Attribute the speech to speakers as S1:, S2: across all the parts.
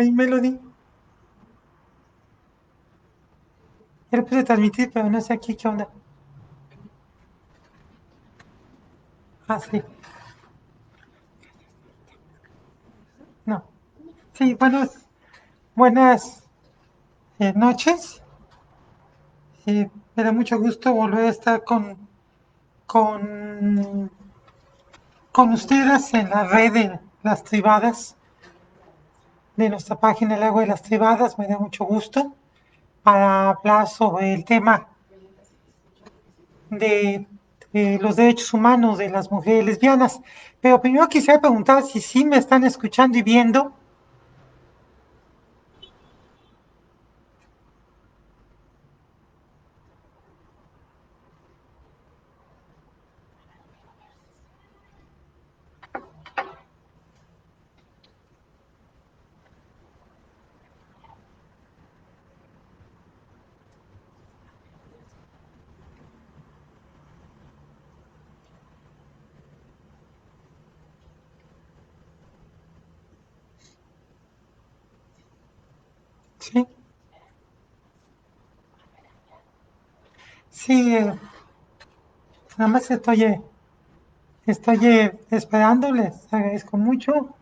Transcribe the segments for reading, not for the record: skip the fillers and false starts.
S1: Ay, Melody. Ya lo puse transmitir, pero no sé aquí qué onda. Ah, sí. No. Sí, buenas noches. Me da mucho gusto volver a estar con, con ustedes en la red de las tribadas, de nuestra página El Agua de las Tribadas. Me da mucho gusto para hablar sobre el tema de los derechos humanos de las mujeres lesbianas. Pero primero quisiera preguntar si sí me están escuchando y viendo. Sí, sí, nada más estoy esperando, les agradezco mucho.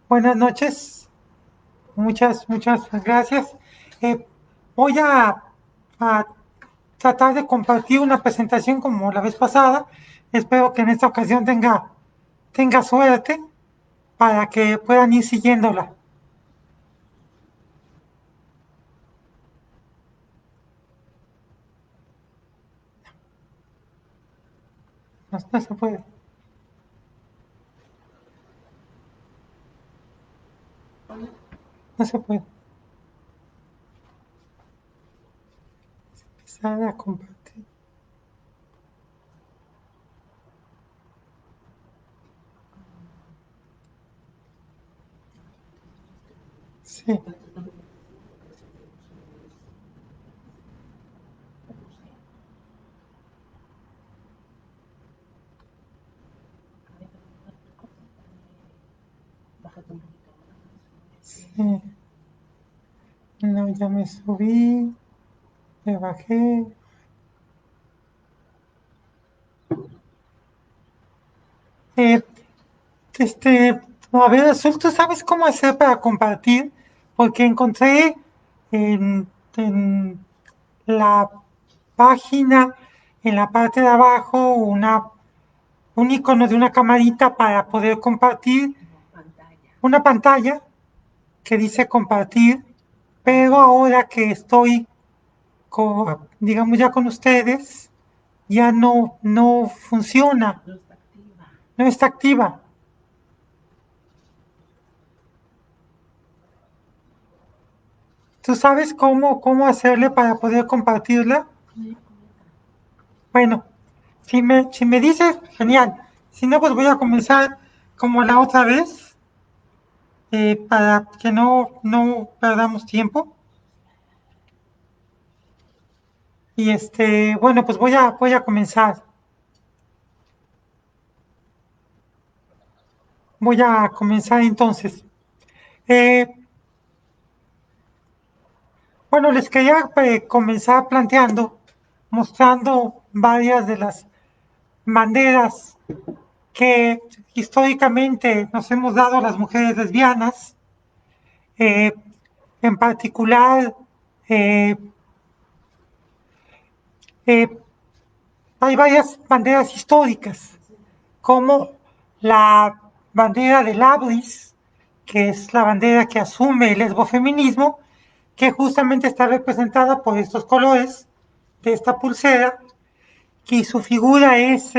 S1: Buenas noches, muchas gracias. Eh, voy a tratar de compartir una presentación como la vez pasada. Espero que en esta ocasión tenga suerte para que puedan ir siguiéndola. No, no se puede, no se puede. Empezar a compartir. Sí, sí. No, ya me subí, me bajé. Eh, Este, a ver, Azul, ¿tú sabes cómo hacer para compartir? Porque encontré en la página, en la parte de abajo, un icono de una camarita para poder compartir, una pantalla que dice compartir, pero ahora que estoy, digamos, ya con ustedes, ya no funciona, no está activa. ¿Tú sabes cómo hacerle para poder compartirla? Bueno, si me dices, genial. Si no, pues voy a comenzar como la otra vez, para que no perdamos tiempo. Y bueno, pues voy a comenzar. Voy a comenzar entonces. Eh, bueno, les quería comenzar planteando, mostrando varias de las banderas que históricamente nos hemos dado las mujeres lesbianas. Eh, en particular, eh, eh, hay varias banderas históricas, como la bandera del Abris, que es la bandera que asume el lesbofeminismo, que justamente está representada por estos colores de esta pulsera, y su figura es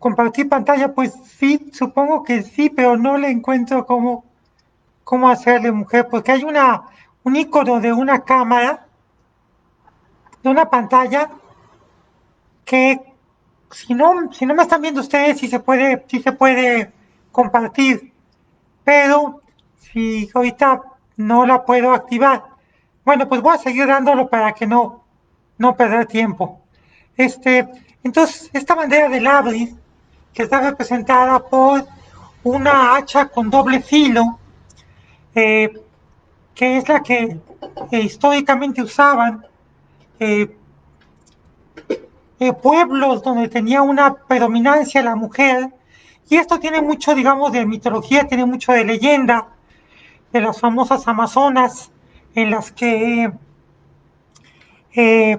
S1: compartir pantalla. Pues sí, supongo que sí, pero no le encuentro cómo hacerle, mujer, porque hay un icono de una cámara, de una pantalla, que si no me están viendo ustedes, sí se puede compartir, pero si ahorita no la puedo activar, bueno, pues voy a seguir dándolo para que no perder tiempo. Este, entonces, esta bandera del Abris, que está representada por una hacha con doble filo, que es la que históricamente usaban pueblos donde tenía una predominancia la mujer. Y esto tiene mucho, digamos, de mitología, tiene mucho de leyenda, de las famosas amazonas, en las que, eh,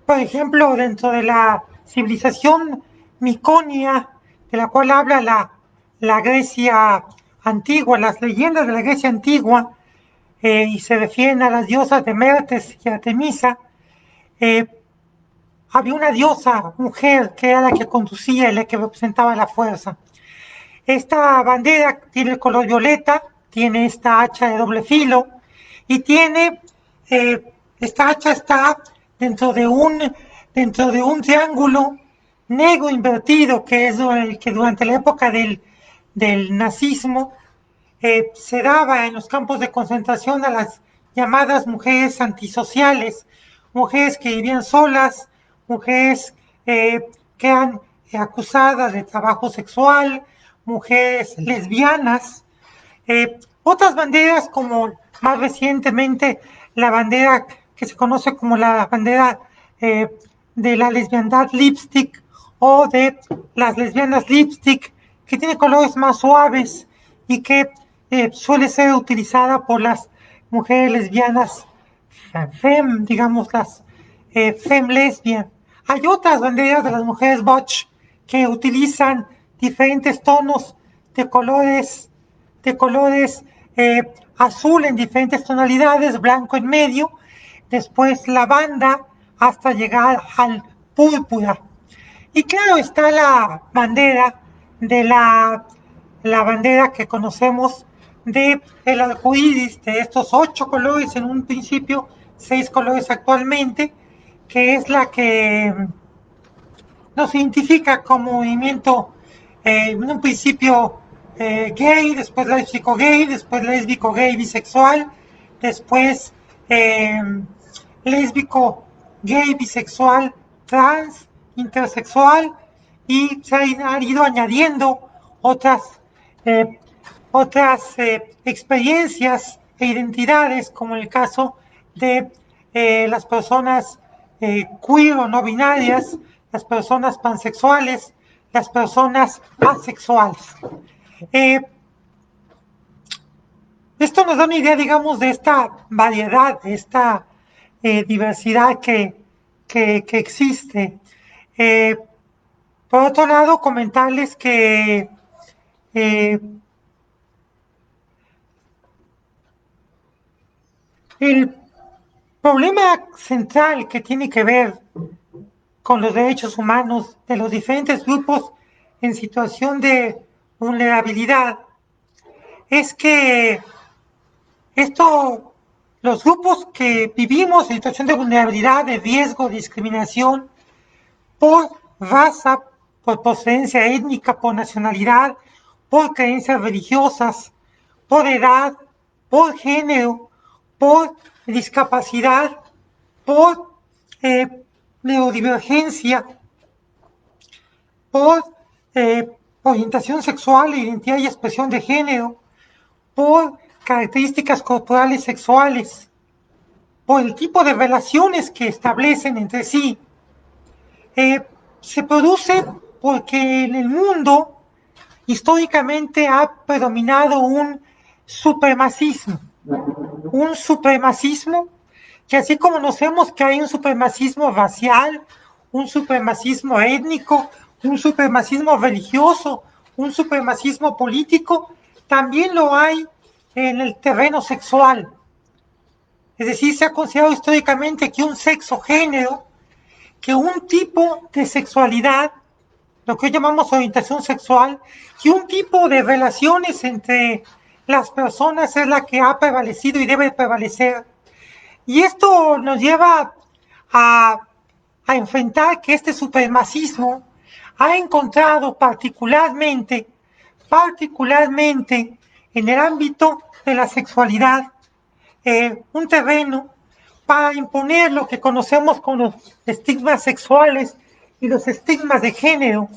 S1: por ejemplo, dentro de la civilización miconia, de la cual habla la Grecia antigua, las leyendas de la Grecia antigua, y se refieren a las diosas de Mertes y Artemisa, eh, había una diosa mujer que era la que conducía y la que representaba la fuerza. Esta bandera tiene el color violeta, tiene esta hacha de doble filo y tiene, esta hacha está dentro de un triángulo negro invertido, que es el que durante la época del nazismo se daba en los campos de concentración a las llamadas mujeres antisociales, mujeres que vivían solas, mujeres que eran acusadas de trabajo sexual, mujeres lesbianas. Otras banderas, como más recientemente la bandera que se conoce como la bandera de la lesbiandad lipstick o de las lesbianas lipstick, que tiene colores más suaves y que suele ser utilizada por las mujeres lesbianas fem, digamos las fem lesbian. Hay otras banderas de las mujeres butch que utilizan diferentes tonos de colores, de colores azul en diferentes tonalidades, blanco en medio, después lavanda hasta llegar al púrpura. Y claro está la bandera de la bandera que conocemos de el arco iris, de estos 8 colores en un principio, 6 colores actualmente, que es la que nos identifica como movimiento en un principio gay, después lésbico gay bisexual, después lésbico gay bisexual trans intersexual, y se han ido añadiendo otras experiencias e identidades, como el caso de las personas queer o no binarias, las personas pansexuales, las personas asexuales. Esto nos da una idea, digamos, de esta variedad, de esta diversidad que existe. Por otro lado, comentarles que el problema central que tiene que ver con los derechos humanos de los diferentes grupos en situación de vulnerabilidad es que los grupos que vivimos en situación de vulnerabilidad, de riesgo, de discriminación por raza, por procedencia étnica, por nacionalidad, por creencias religiosas, por edad, por género, por discapacidad, por neurodivergencia, por orientación sexual, identidad y expresión de género, por características corporales sexuales, por el tipo de relaciones que establecen entre sí, se produce porque en el mundo históricamente ha predominado un supremacismo que, así como conocemos que hay un supremacismo racial, un supremacismo étnico, un supremacismo religioso, un supremacismo político, también lo hay en el terreno sexual. Es decir, se ha considerado históricamente que un sexo género, que un tipo de sexualidad, lo que hoy llamamos orientación sexual, que un tipo de relaciones entre las personas es la que ha prevalecido y debe prevalecer. Y esto nos lleva a, enfrentar que este supremacismo ha encontrado particularmente en el ámbito de la sexualidad, un terreno para imponer lo que conocemos como los estigmas sexuales y los estigmas de género,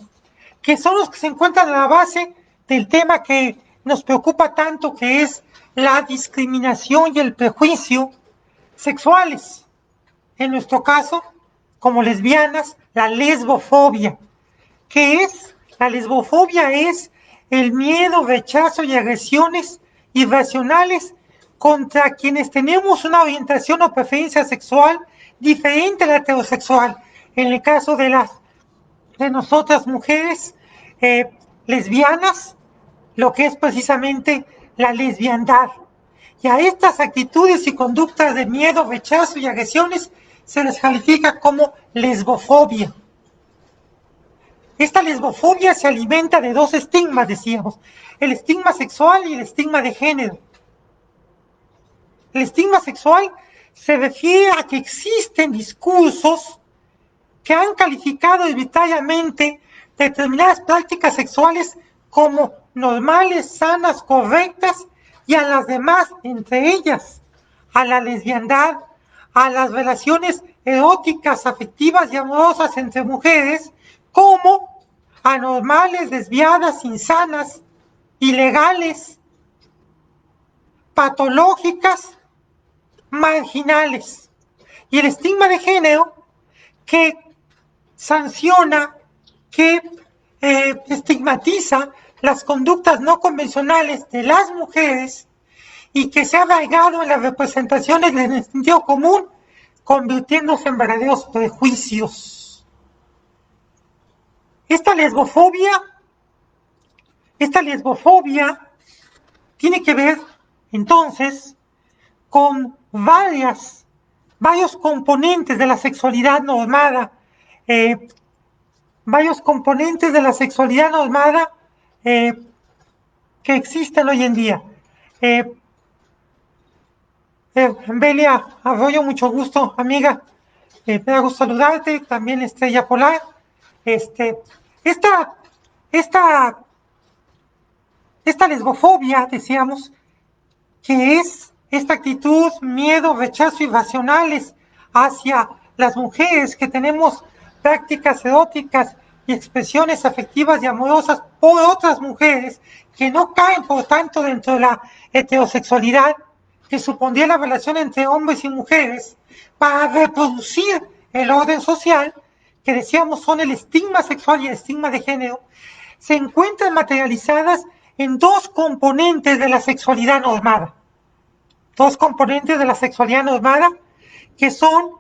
S1: que son los que se encuentran a la base del tema que nos preocupa tanto, que es la discriminación y el prejuicio sexuales. En nuestro caso, como lesbianas, la lesbofobia. ¿Qué es? La lesbofobia es el miedo, rechazo y agresiones irracionales contra quienes tenemos una orientación o preferencia sexual diferente a la heterosexual. En el caso de nosotras mujeres lesbianas, lo que es precisamente la lesbiandad. Y a estas actitudes y conductas de miedo, rechazo y agresiones se les califica como lesbofobia. Esta lesbofobia se alimenta de dos estigmas, decíamos, el estigma sexual y el estigma de género. El estigma sexual se refiere a que existen discursos que han calificado arbitrariamente determinadas prácticas sexuales como normales, sanas, correctas, y a las demás, entre ellas, a la lesbiandad, a las relaciones eróticas, afectivas y amorosas entre mujeres, como anormales, desviadas, insanas, ilegales, patológicas, marginales. Y el estigma de género que sanciona, que estigmatiza las conductas no convencionales de las mujeres y que se ha arraigado en las representaciones del sentido común, convirtiéndose en verdaderos prejuicios. Esta lesbofobia tiene que ver, entonces, con varios componentes de la sexualidad normada, que existen hoy en día. Belia Arroyo, mucho gusto, amiga. Me da gusto saludarte, también Estrella Polar. Esta lesbofobia, decíamos, que es esta actitud, miedo, rechazo irracionales hacia las mujeres que tenemos prácticas eróticas y expresiones afectivas y amorosas por otras mujeres que no caen, por tanto, dentro de la heterosexualidad, que supondría la relación entre hombres y mujeres, para reproducir el orden social, que decíamos son el estigma sexual y el estigma de género, se encuentran materializadas en dos componentes de la sexualidad normada. Dos componentes de la sexualidad normada, que son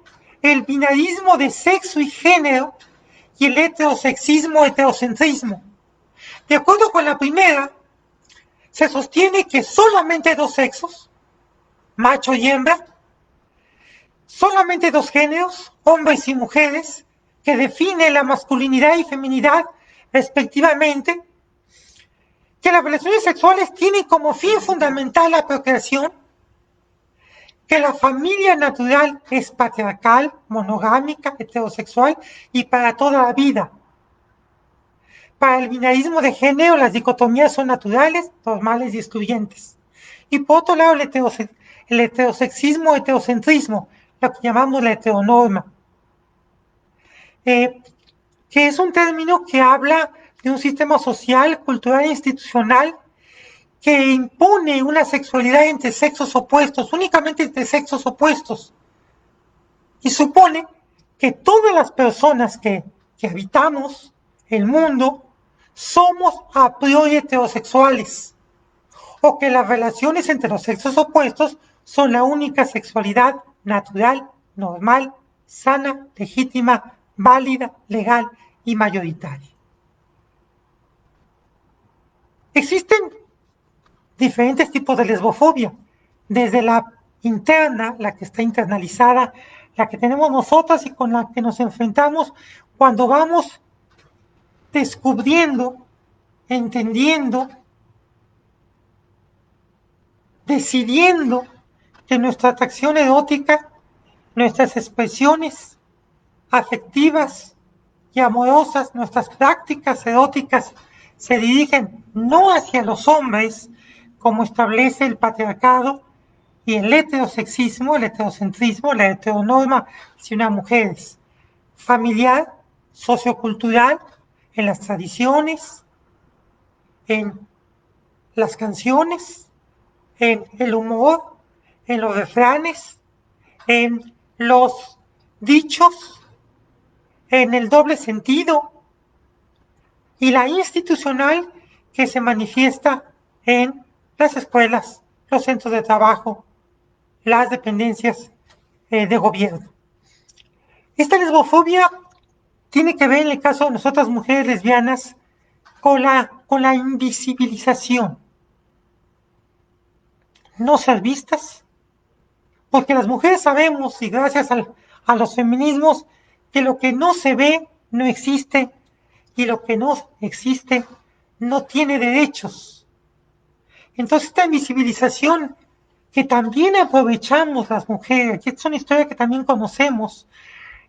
S1: el binarismo de sexo y género y el heterosexismo, heterocentrismo. De acuerdo con la primera, se sostiene que solamente dos sexos, macho y hembra, solamente dos géneros, hombres y mujeres, que definen la masculinidad y feminidad respectivamente, que las relaciones sexuales tienen como fin fundamental la procreación, que la familia natural es patriarcal, monogámica, heterosexual y para toda la vida. Para el binarismo de género, las dicotomías son naturales, normales y excluyentes. Y por otro lado, el heterosexismo, heterocentrismo, lo que llamamos la heteronorma, que es un término que habla de un sistema social, cultural e institucional que impone una sexualidad entre sexos opuestos, únicamente entre sexos opuestos, y supone que todas las personas que habitamos el mundo somos a priori heterosexuales, o que las relaciones entre los sexos opuestos son la única sexualidad natural, normal, sana, legítima, válida, legal y mayoritaria. Existen diferentes tipos de lesbofobia, desde la interna, la que está internalizada, la que tenemos nosotras y con la que nos enfrentamos cuando vamos descubriendo, entendiendo, decidiendo que nuestra atracción erótica, nuestras expresiones afectivas y amorosas, nuestras prácticas eróticas se dirigen no hacia los hombres, como establece el patriarcado y el heterosexismo, el heterocentrismo, la heteronorma hacia una mujer, familiar, sociocultural, en las tradiciones, en las canciones, en el humor, en los refranes, en los dichos, en el doble sentido, y la institucional que se manifiesta en las escuelas, los centros de trabajo, las dependencias de gobierno. Esta lesbofobia tiene que ver en el caso de nosotras mujeres lesbianas con la invisibilización. No ser vistas, porque las mujeres sabemos, y gracias a los feminismos, que lo que no se ve no existe y lo que no existe no tiene derechos. Entonces esta invisibilización que también aprovechamos las mujeres, que es una historia que también conocemos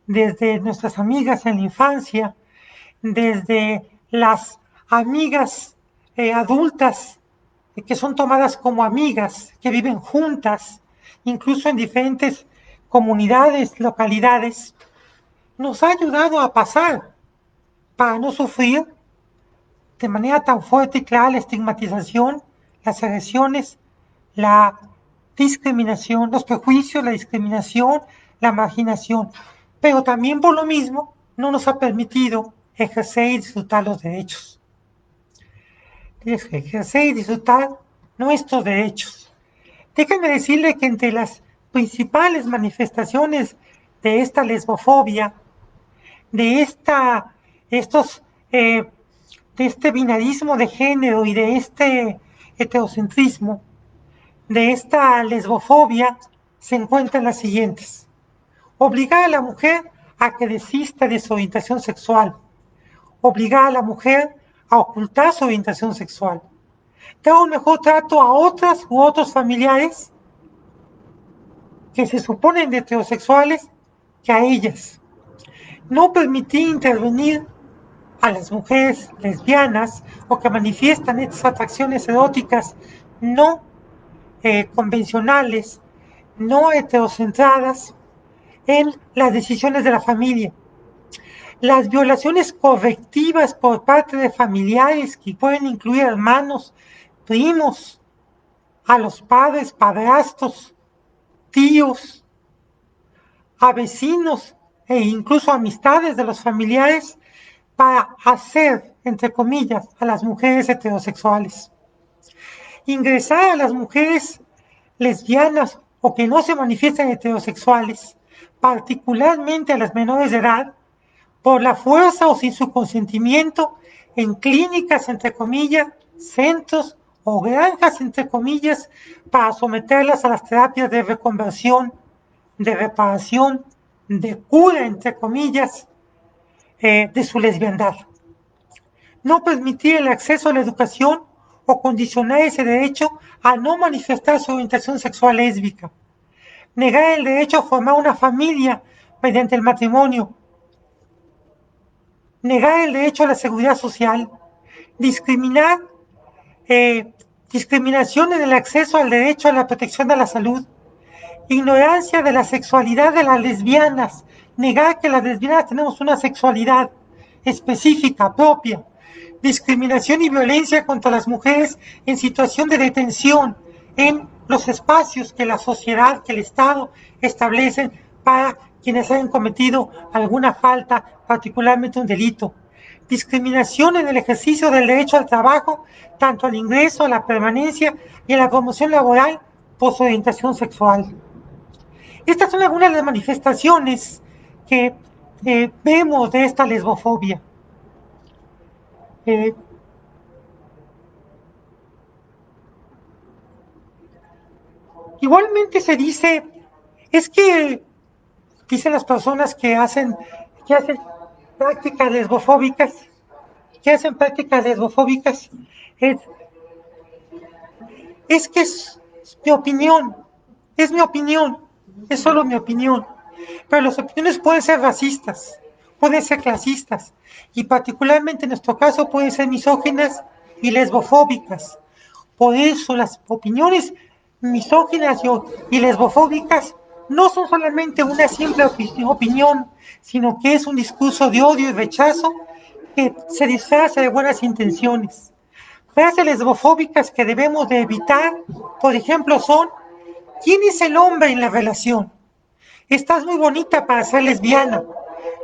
S1: desde nuestras amigas en la infancia, desde las amigas adultas que son tomadas como amigas, que viven juntas, incluso en diferentes comunidades, localidades, nos ha ayudado a pasar para no sufrir de manera tan fuerte y clara la estigmatización, las agresiones, la discriminación, los prejuicios, la discriminación, la marginación. Pero también por lo mismo no nos ha permitido ejercer y disfrutar los derechos. Ejercer y disfrutar nuestros derechos. Déjenme decirle que entre las principales manifestaciones de esta lesbofobia, de este binarismo de género y de este heterocentrismo, de esta lesbofobia, se encuentran las siguientes. Obligar a la mujer a que desista de su orientación sexual. Obligar a la mujer a ocultar su orientación sexual. Dar un mejor trato a otras u otros familiares que se suponen heterosexuales que a ellas. No permitir intervenir a las mujeres lesbianas o que manifiestan estas atracciones eróticas no convencionales, no heterocentradas en las decisiones de la familia. Las violaciones correctivas por parte de familiares que pueden incluir hermanos, primos, a los padres, padrastros, tíos, a vecinos e incluso amistades de los familiares para hacer, entre comillas, a las mujeres heterosexuales. Ingresar a las mujeres lesbianas o que no se manifiestan heterosexuales, particularmente a las menores de edad, por la fuerza o sin su consentimiento, en clínicas, entre comillas, centros o granjas, entre comillas, para someterlas a las terapias de reconversión, de reparación, de cura, entre comillas, de su lesbiandad. No permitir el acceso a la educación o condicionar ese derecho a no manifestar su orientación sexual lésbica. Negar el derecho a formar una familia mediante el matrimonio. Negar el derecho a la seguridad social. Discriminación en el acceso al derecho a la protección de la salud. Ignorancia de la sexualidad de las lesbianas. Negar que las lesbianas tenemos una sexualidad específica, propia. Discriminación y violencia contra las mujeres en situación de detención en los espacios que la sociedad, que el Estado establecen para quienes hayan cometido alguna falta, particularmente un delito. Discriminación en el ejercicio del derecho al trabajo, tanto al ingreso, a la permanencia y a la promoción laboral por su orientación sexual. Estas son algunas de las manifestaciones que vemos de esta lesbofobia. Igualmente se dice, es que dicen las personas que hacen prácticas lesbofóbicas, es que es mi opinión, es solo mi opinión. Pero las opiniones pueden ser racistas, pueden ser clasistas, y particularmente en nuestro caso pueden ser misóginas y lesbofóbicas. Por eso las opiniones misóginas y lesbofóbicas no son solamente una simple opinión, sino que es un discurso de odio y rechazo que se disfraza de buenas intenciones. Frases lesbofóbicas que debemos de evitar, por ejemplo, son: ¿quién es el hombre en la relación? Estás muy bonita para ser lesbiana.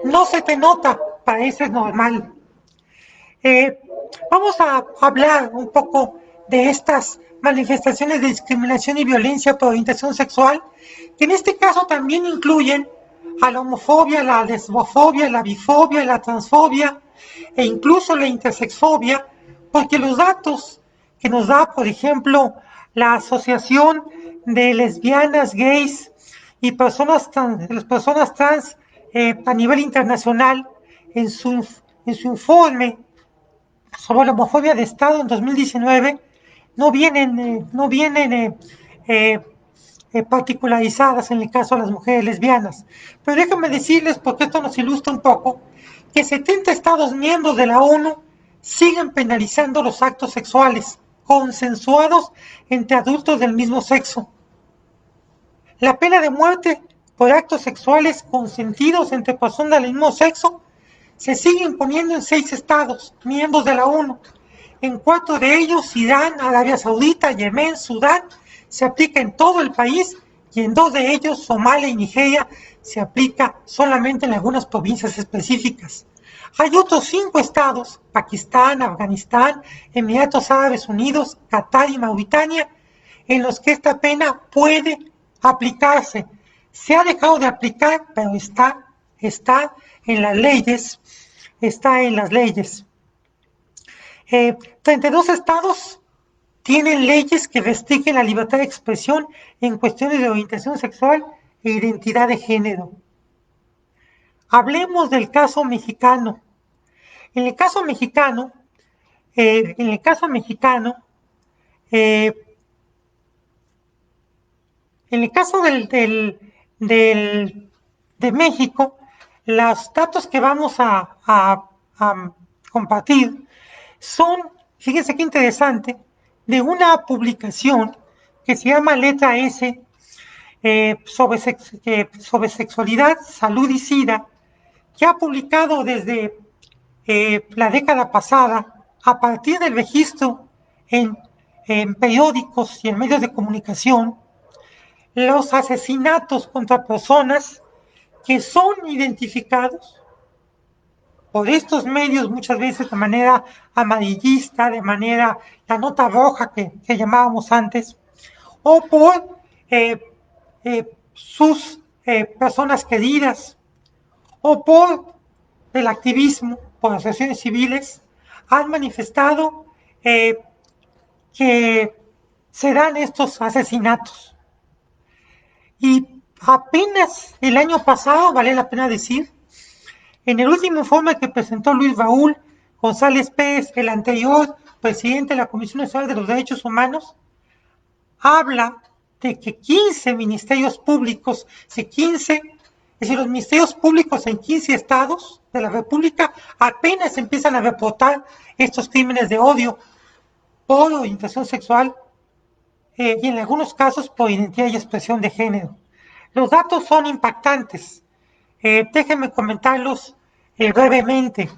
S1: No se te nota, pareces normal. Vamos a hablar un poco de estas manifestaciones de discriminación y violencia por orientación sexual, que en este caso también incluyen a la homofobia, la lesbofobia, la bifobia, la transfobia e incluso la intersexfobia, porque los datos que nos da, por ejemplo, la Asociación de Lesbianas, Gays y Personas Trans a nivel internacional, en su informe sobre la homofobia de Estado en 2019, no vienen particularizadas en el caso de las mujeres lesbianas. Pero déjenme decirles, porque esto nos ilustra un poco, que 70 Estados miembros de la ONU siguen penalizando los actos sexuales consensuados entre adultos del mismo sexo. La pena de muerte por actos sexuales consentidos entre personas del mismo sexo se sigue imponiendo en 6 estados miembros de la ONU. En 4 de ellos, Irán, Arabia Saudita, Yemen, Sudán, se aplica en todo el país, y en 2 de ellos, Somalia y Nigeria, se aplica solamente en algunas provincias específicas. Hay otros 5 estados, Pakistán, Afganistán, Emiratos Árabes Unidos, Qatar y Mauritania, en los que esta pena puede aplicarse. Se ha dejado de aplicar, pero está en las leyes. 32 estados tienen leyes que restringen la libertad de expresión en cuestiones de orientación sexual e identidad de género. Hablemos del caso mexicano. En el caso mexicano, de México, los datos que vamos a compartir son, fíjense qué interesante, de una publicación que se llama Letra S, sobre sexualidad, salud y SIDA, que ha publicado desde la década pasada, a partir del registro en periódicos y en medios de comunicación, los asesinatos contra personas que son identificados por estos medios, muchas veces de manera amarillista, de manera la nota roja que llamábamos antes, o por sus personas queridas, o por el activismo, por asociaciones civiles, han manifestado que se dan estos asesinatos. Y apenas el año pasado, vale la pena decir, en el último informe que presentó Luis Raúl González Pérez, el anterior presidente de la Comisión Nacional de los Derechos Humanos, habla de que 15 ministerios públicos, es decir, los ministerios públicos en 15 estados de la República apenas empiezan a reportar estos crímenes de odio por orientación sexual y en algunos casos por identidad y expresión de género. Los datos son impactantes. Déjenme comentarlos brevemente.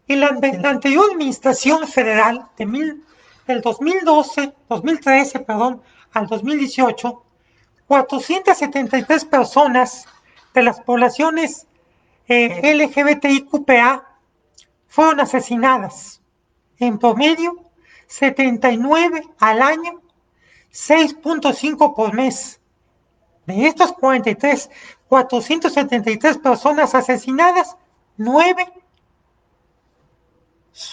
S1: En la anterior administración federal, del 2013 al 2018, 473 personas de las poblaciones LGBTIQPA fueron asesinadas. En promedio, 79 al año, 6.5 por mes. De estos 473 personas asesinadas, 9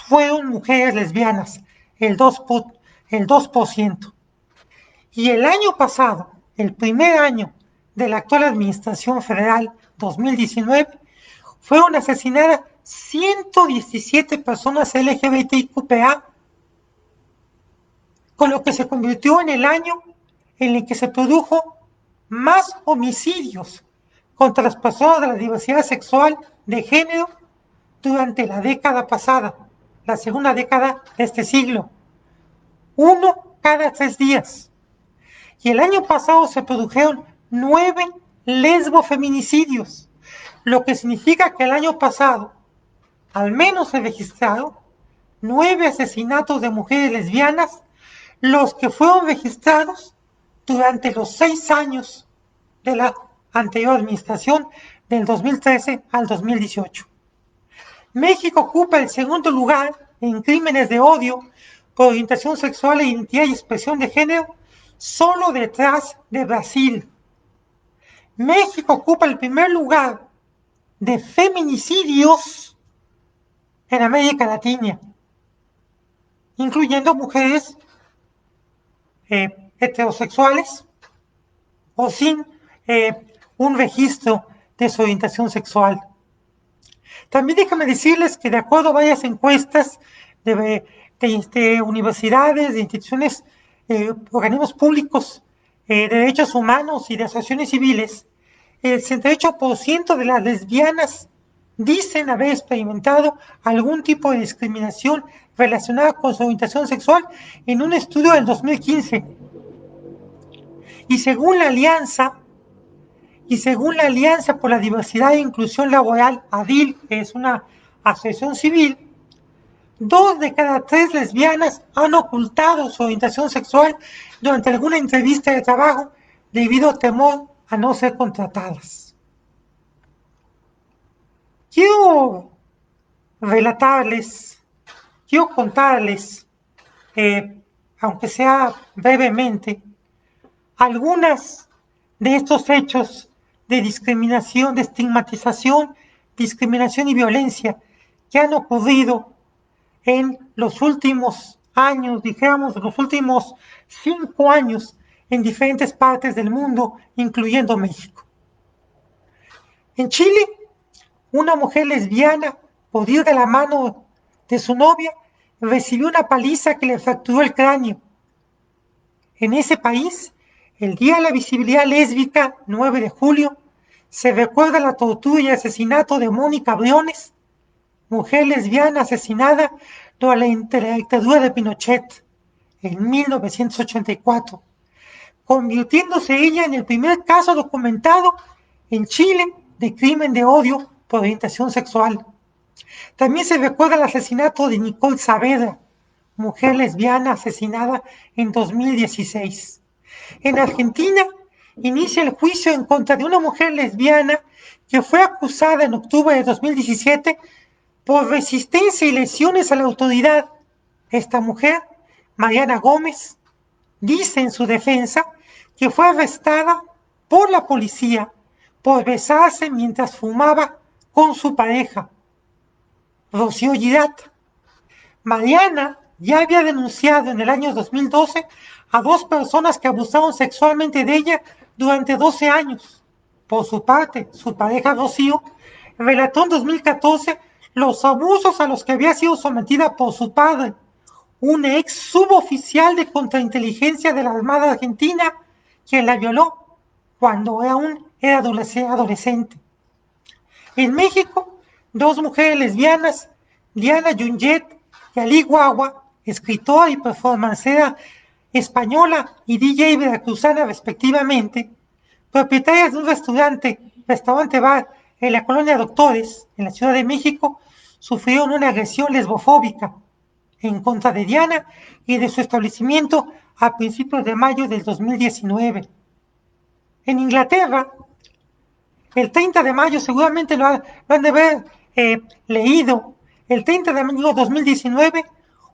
S1: fueron mujeres lesbianas, el 2%. Y el año pasado, el primer año de la actual administración federal, 2019, fueron asesinadas 117 personas LGBTIQPA, con lo que se convirtió en el año en el que se produjo más homicidios contra las personas de la diversidad sexual de género durante la década pasada, la segunda década de este siglo. 1 cada 3 días. Y el año pasado se produjeron 9 lesbofeminicidios, lo que significa que el año pasado al menos se registraron 9 asesinatos de mujeres lesbianas, los que fueron registrados durante los 6 años de la anterior administración, del 2013 al 2018. México ocupa el segundo lugar en crímenes de odio por orientación sexual, identidad y expresión de género, solo detrás de Brasil. México ocupa el primer lugar de feminicidios en América Latina, incluyendo mujeres heterosexuales o sin un registro de su orientación sexual. También déjame decirles que de acuerdo a varias encuestas de universidades, de instituciones, organismos públicos de derechos humanos y de asociaciones civiles, el 68% de las lesbianas dicen haber experimentado algún tipo de discriminación relacionada con su orientación sexual en un estudio del 2015. Y según la Alianza por la Diversidad e Inclusión Laboral, ADIL, que es una asociación civil, 2 de cada 3 lesbianas han ocultado su orientación sexual durante alguna entrevista de trabajo debido a temor a no ser contratadas. Quiero contarles, aunque sea brevemente, algunas de estos hechos de discriminación, de estigmatización, discriminación y violencia que han ocurrido en los últimos años, dijéramos, los últimos 5 años en diferentes partes del mundo, incluyendo México. En Chile, una mujer lesbiana, por ir de la mano de su novia, recibió una paliza que le fracturó el cráneo. En ese país, el Día de la Visibilidad Lésbica, 9 de julio, se recuerda la tortura y asesinato de Mónica Briones, mujer lesbiana asesinada durante la dictadura de Pinochet en 1984, convirtiéndose ella en el primer caso documentado en Chile de crimen de odio por orientación sexual. También se recuerda el asesinato de Nicole Saavedra, mujer lesbiana asesinada en 2016. En Argentina, inicia el juicio en contra de una mujer lesbiana que fue acusada en octubre de 2017 por resistencia y lesiones a la autoridad. Esta mujer, Mariana Gómez, dice en su defensa que fue arrestada por la policía por besarse mientras fumaba con su pareja, Rocío Girat. Mariana ya había denunciado en el año 2012 a 2 personas que abusaron sexualmente de ella durante 12 años. Por su parte, su pareja Rocío relató en 2014 los abusos a los que había sido sometida por su padre, un ex suboficial de contrainteligencia de la Armada Argentina, quien la violó cuando aún era adolescente. En México, 2 mujeres lesbianas, Diana Junget y Ali Guagua, escritora y performancera española y DJ veracruzana respectivamente, propietarias de un restaurante bar en la colonia Doctores, en la Ciudad de México, sufrieron una agresión lesbofóbica en contra de Diana y de su establecimiento a principios de mayo del 2019. En Inglaterra, el 30 de mayo, seguramente lo han de haber leído, el 30 de mayo de 2019,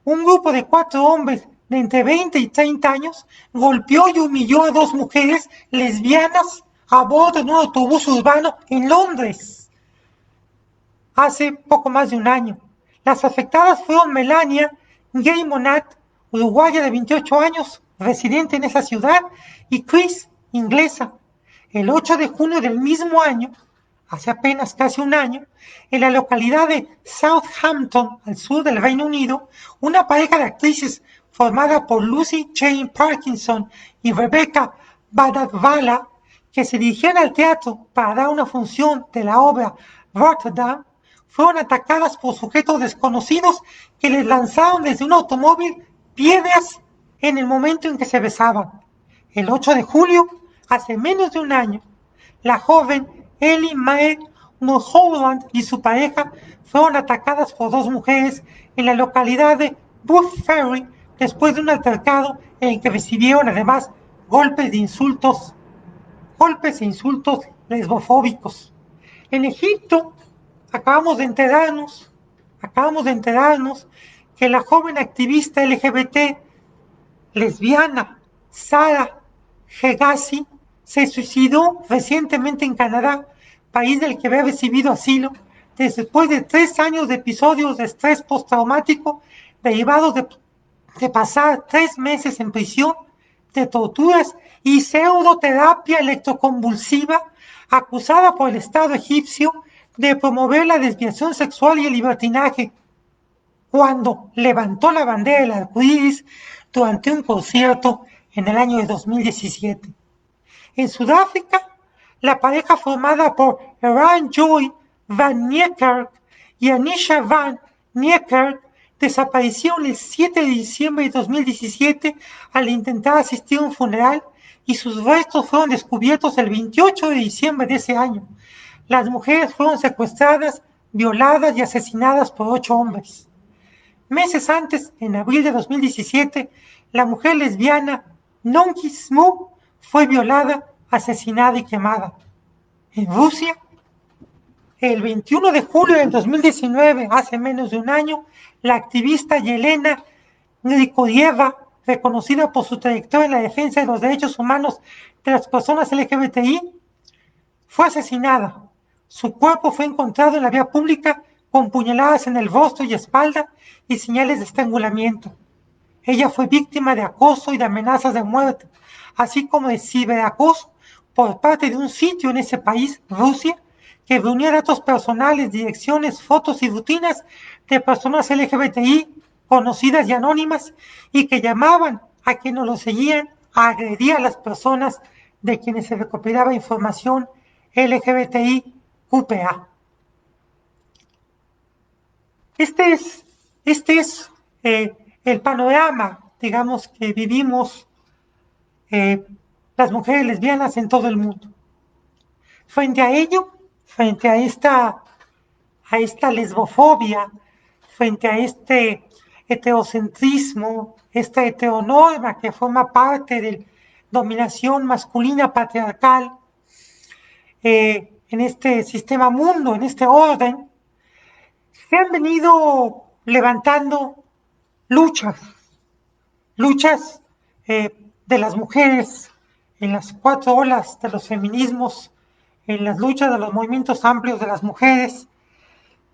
S1: un grupo de 4 hombres de entre 20 y 30 años golpeó y humilló a 2 mujeres lesbianas a bordo de un autobús urbano en Londres hace poco más de un año. Las afectadas fueron Melania Gay Monat, uruguaya de 28 años, residente en esa ciudad, y Chris, inglesa. El 8 de junio del mismo año, hace apenas casi un año, en la localidad de Southampton, al sur del Reino Unido, una pareja de actrices formada por Lucy Jane Parkinson y Rebecca Badadvala, que se dirigían al teatro para dar una función de la obra Rotterdam, fueron atacadas por sujetos desconocidos que les lanzaron desde un automóvil piedras en el momento en que se besaban. El 8 de julio, hace menos de un año, la joven Ellie Mae Mulholland y su pareja fueron atacadas por dos mujeres en la localidad de Booth Ferry después de un altercado en el que recibieron además golpes e insultos lesbofóbicos. En Egipto acabamos de enterarnos que la joven activista LGBT lesbiana Sara Hegazi se suicidó recientemente en Canadá, país del que había recibido asilo, después de 3 años de episodios de estrés postraumático derivados de pasar 3 meses en prisión, de torturas y pseudoterapia electroconvulsiva, acusada por el Estado egipcio de promover la desviación sexual y el libertinaje, cuando levantó la bandera del arcoíris durante un concierto en el año de 2017. En Sudáfrica, la pareja formada por Eran Joy van Niekerk y Anisha van Niekerk desaparecieron el 7 de diciembre de 2017 al intentar asistir a un funeral y sus restos fueron descubiertos el 28 de diciembre de ese año. Las mujeres fueron secuestradas, violadas y asesinadas por 8 hombres. Meses antes, en abril de 2017, la mujer lesbiana Nonki Smoo fue violada, asesinada y quemada. En Rusia, el 21 de julio del 2019, hace menos de un año, la activista Yelena Grigorieva, reconocida por su trayectoria en la defensa de los derechos humanos de las personas LGBTI, fue asesinada. Su cuerpo fue encontrado en la vía pública con puñaladas en el rostro y espalda y señales de estrangulamiento. Ella fue víctima de acoso y de amenazas de muerte, así como de ciberacoso por parte de un sitio en ese país, Rusia, que reunía datos personales, direcciones, fotos y rutinas de personas LGBTI conocidas y anónimas y que llamaban a quienes lo seguían a agredir a las personas de quienes se recopilaba información LGBTI QPA. Este es el panorama, digamos, que vivimos las mujeres lesbianas en todo el mundo. Frente a ello, frente a esta lesbofobia, frente a este heterocentrismo, esta heteronorma que forma parte de dominación masculina patriarcal en este sistema mundo, en este orden, se han venido levantando luchas de las mujeres en las 4 olas de los feminismos, en las luchas de los movimientos amplios de las mujeres,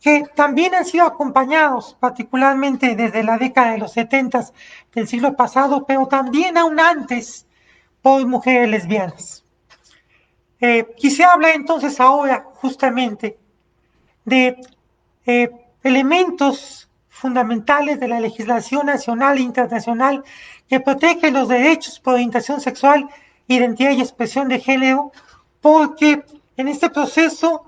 S1: que también han sido acompañados, particularmente desde la década de los 70 del siglo pasado, pero también aún antes, por mujeres lesbianas. Quisiera hablar entonces ahora justamente de elementos fundamentales de la legislación nacional e internacional que protegen los derechos por orientación sexual, identidad y expresión de género, porque en este proceso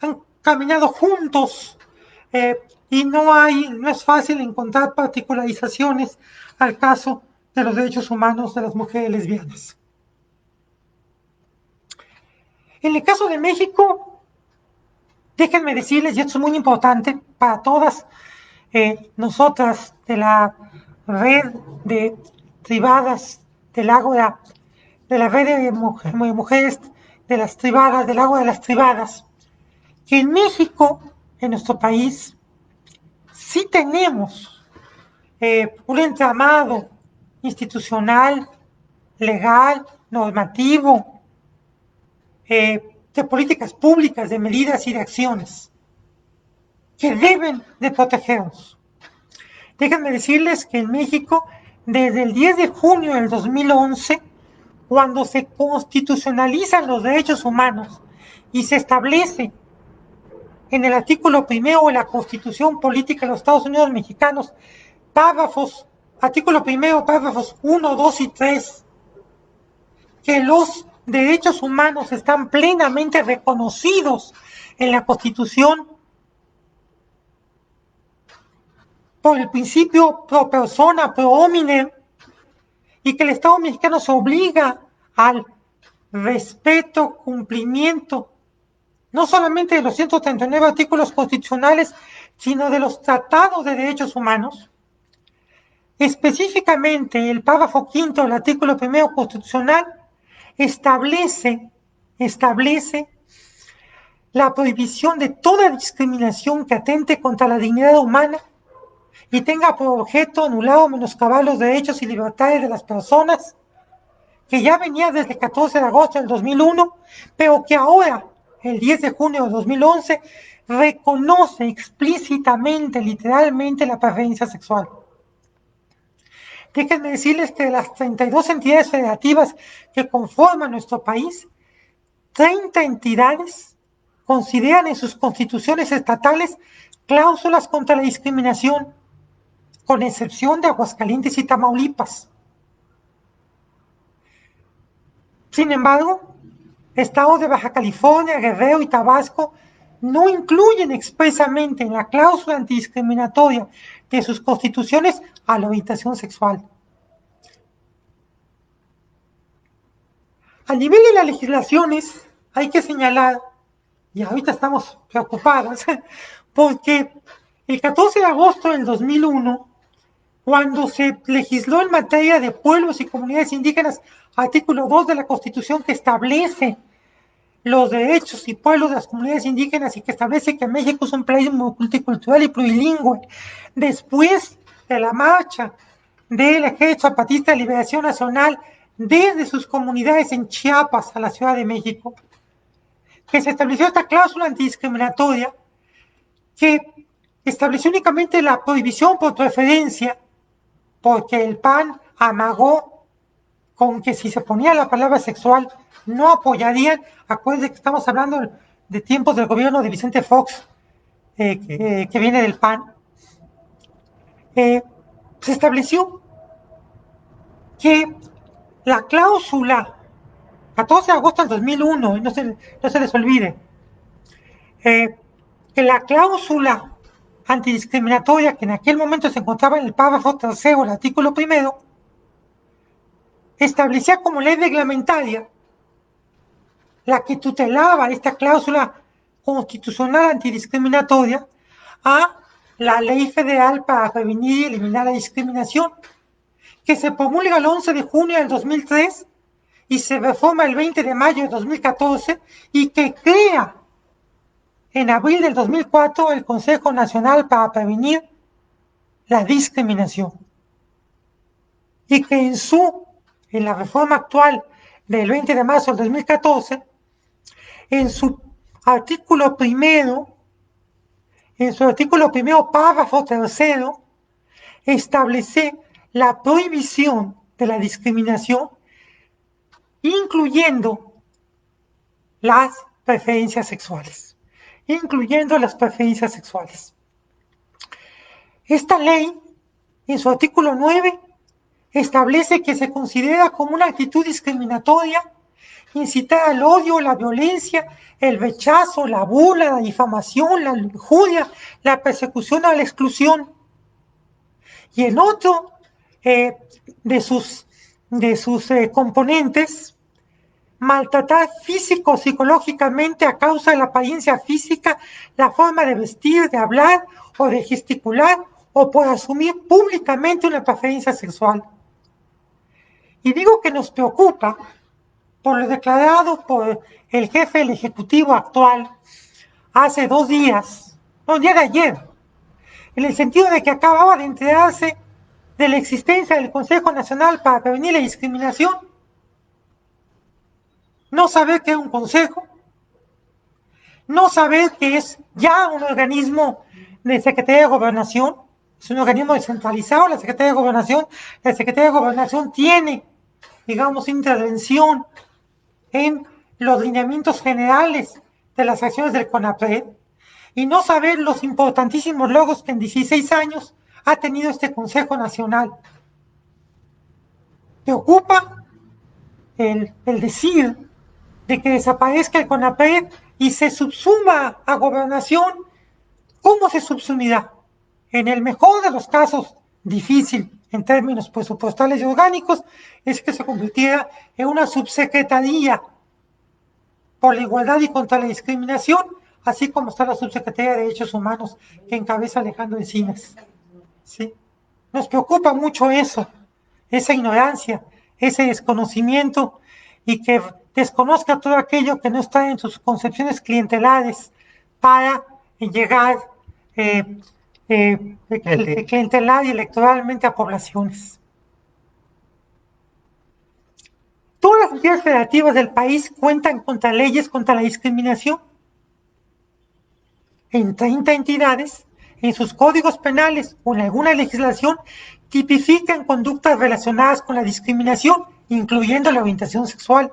S1: han caminado juntos y no es fácil encontrar particularizaciones al caso de los derechos humanos de las mujeres lesbianas. En el caso de México, déjenme decirles, y esto es muy importante para todas nosotras de la red de tribadas del Ágora, de la red de mujeres de las tribadas, del Ágora de las tribadas, que en México, en nuestro país, sí tenemos un entramado institucional, legal, normativo, de políticas públicas, de medidas y de acciones que deben de protegernos. Déjenme decirles que en México, desde el 10 de junio del 2011, cuando se constitucionalizan los derechos humanos y se establece en el artículo 1 de la Constitución Política de los Estados Unidos Mexicanos, artículo 1, párrafos 1, 2 y 3, que los derechos humanos están plenamente reconocidos en la Constitución por el principio pro persona, pro hominem, y que el Estado mexicano se obliga al respeto, cumplimiento no solamente de los 139 artículos constitucionales, sino de los tratados de derechos humanos. Específicamente, el párrafo quinto del artículo primero constitucional establece la prohibición de toda discriminación que atente contra la dignidad humana y tenga por objeto anular o menoscabar los derechos y libertades de las personas, que ya venía desde el 14 de agosto del 2001, pero que ahora, el 10 de junio de 2011, reconoce explícitamente, literalmente, la preferencia sexual. Déjenme decirles que de las 32 entidades federativas que conforman nuestro país, 30 entidades consideran en sus constituciones estatales cláusulas contra la discriminación, con excepción de Aguascalientes y Tamaulipas. Sin embargo, estados de Baja California, Guerrero y Tabasco no incluyen expresamente en la cláusula antidiscriminatoria de sus constituciones a la orientación sexual. A nivel de las legislaciones, hay que señalar, y ahorita estamos preocupados, porque el 14 de agosto del 2001, cuando se legisló en materia de pueblos y comunidades indígenas, artículo 2 de la Constitución, que establece los derechos y pueblos de las comunidades indígenas y que establece que México es un país multicultural y plurilingüe, después de la marcha del Ejército Zapatista de Liberación Nacional desde sus comunidades en Chiapas a la Ciudad de México, que se estableció esta cláusula antidiscriminatoria que estableció únicamente la prohibición por preferencia, porque el PAN amagó con que si se ponía la palabra sexual no apoyarían. Acuérdense que estamos hablando de tiempos del gobierno de Vicente Fox, que viene del PAN. Se estableció que la cláusula 14 de agosto del 2001, no se les olvide, que la cláusula antidiscriminatoria que en aquel momento se encontraba en el párrafo tercero del artículo primero, establecía como ley reglamentaria la que tutelaba esta cláusula constitucional antidiscriminatoria a la Ley Federal para Prevenir y Eliminar la Discriminación, que se promulga el 11 de junio del 2003 y se reforma el 20 de mayo de 2014 y que crea en abril del 2004 el Consejo Nacional para Prevenir la Discriminación. Y que en la reforma actual del 20 de marzo del 2014, en su artículo primero, párrafo tercero, establece la prohibición de la discriminación, incluyendo las preferencias sexuales. Esta ley, en su artículo 9, establece que se considera como una actitud discriminatoria incitar al odio, la violencia, el rechazo, la burla, la difamación, la injuria, la persecución o la exclusión. Y en otro de sus componentes, maltratar físico o psicológicamente a causa de la apariencia física, la forma de vestir, de hablar o de gesticular, o por asumir públicamente una preferencia sexual. Y digo que nos preocupa por lo declarado por el jefe del Ejecutivo actual hace 2 días, no, el día de ayer, en el sentido de que acababa de enterarse de la existencia del Consejo Nacional para Prevenir la Discriminación, no saber que es un consejo, no saber que es ya un organismo de Secretaría de Gobernación, es un organismo descentralizado, la Secretaría de Gobernación tiene, digamos, intervención en los lineamientos generales de las acciones del CONAPRED, y no saber los importantísimos logros que en 16 años ha tenido este Consejo Nacional. Preocupa el decir de que desaparezca el CONAPRED y se subsuma a Gobernación. ¿Cómo se subsumirá? En el mejor de los casos, difícil en términos presupuestales y orgánicos, es que se convirtiera en una subsecretaría por la igualdad y contra la discriminación, así como está la Subsecretaría de Derechos Humanos que encabeza Alejandro Encinas. ¿Sí? Nos preocupa mucho eso, esa ignorancia, ese desconocimiento y que desconozca todo aquello que no está en sus concepciones clientelares para llegar clientelar y electoralmente a poblaciones. Todas las entidades federativas del país cuentan contra leyes contra la discriminación. En 30 entidades, en sus códigos penales o en alguna legislación, tipifican conductas relacionadas con la discriminación, incluyendo la orientación sexual.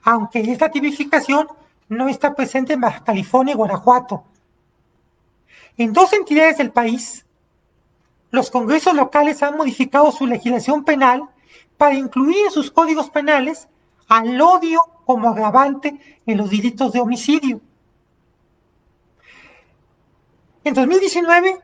S1: Aunque esta tipificación no está presente en Baja California y Guanajuato. En 2 entidades del país, los congresos locales han modificado su legislación penal para incluir en sus códigos penales al odio como agravante en los delitos de homicidio. En 2019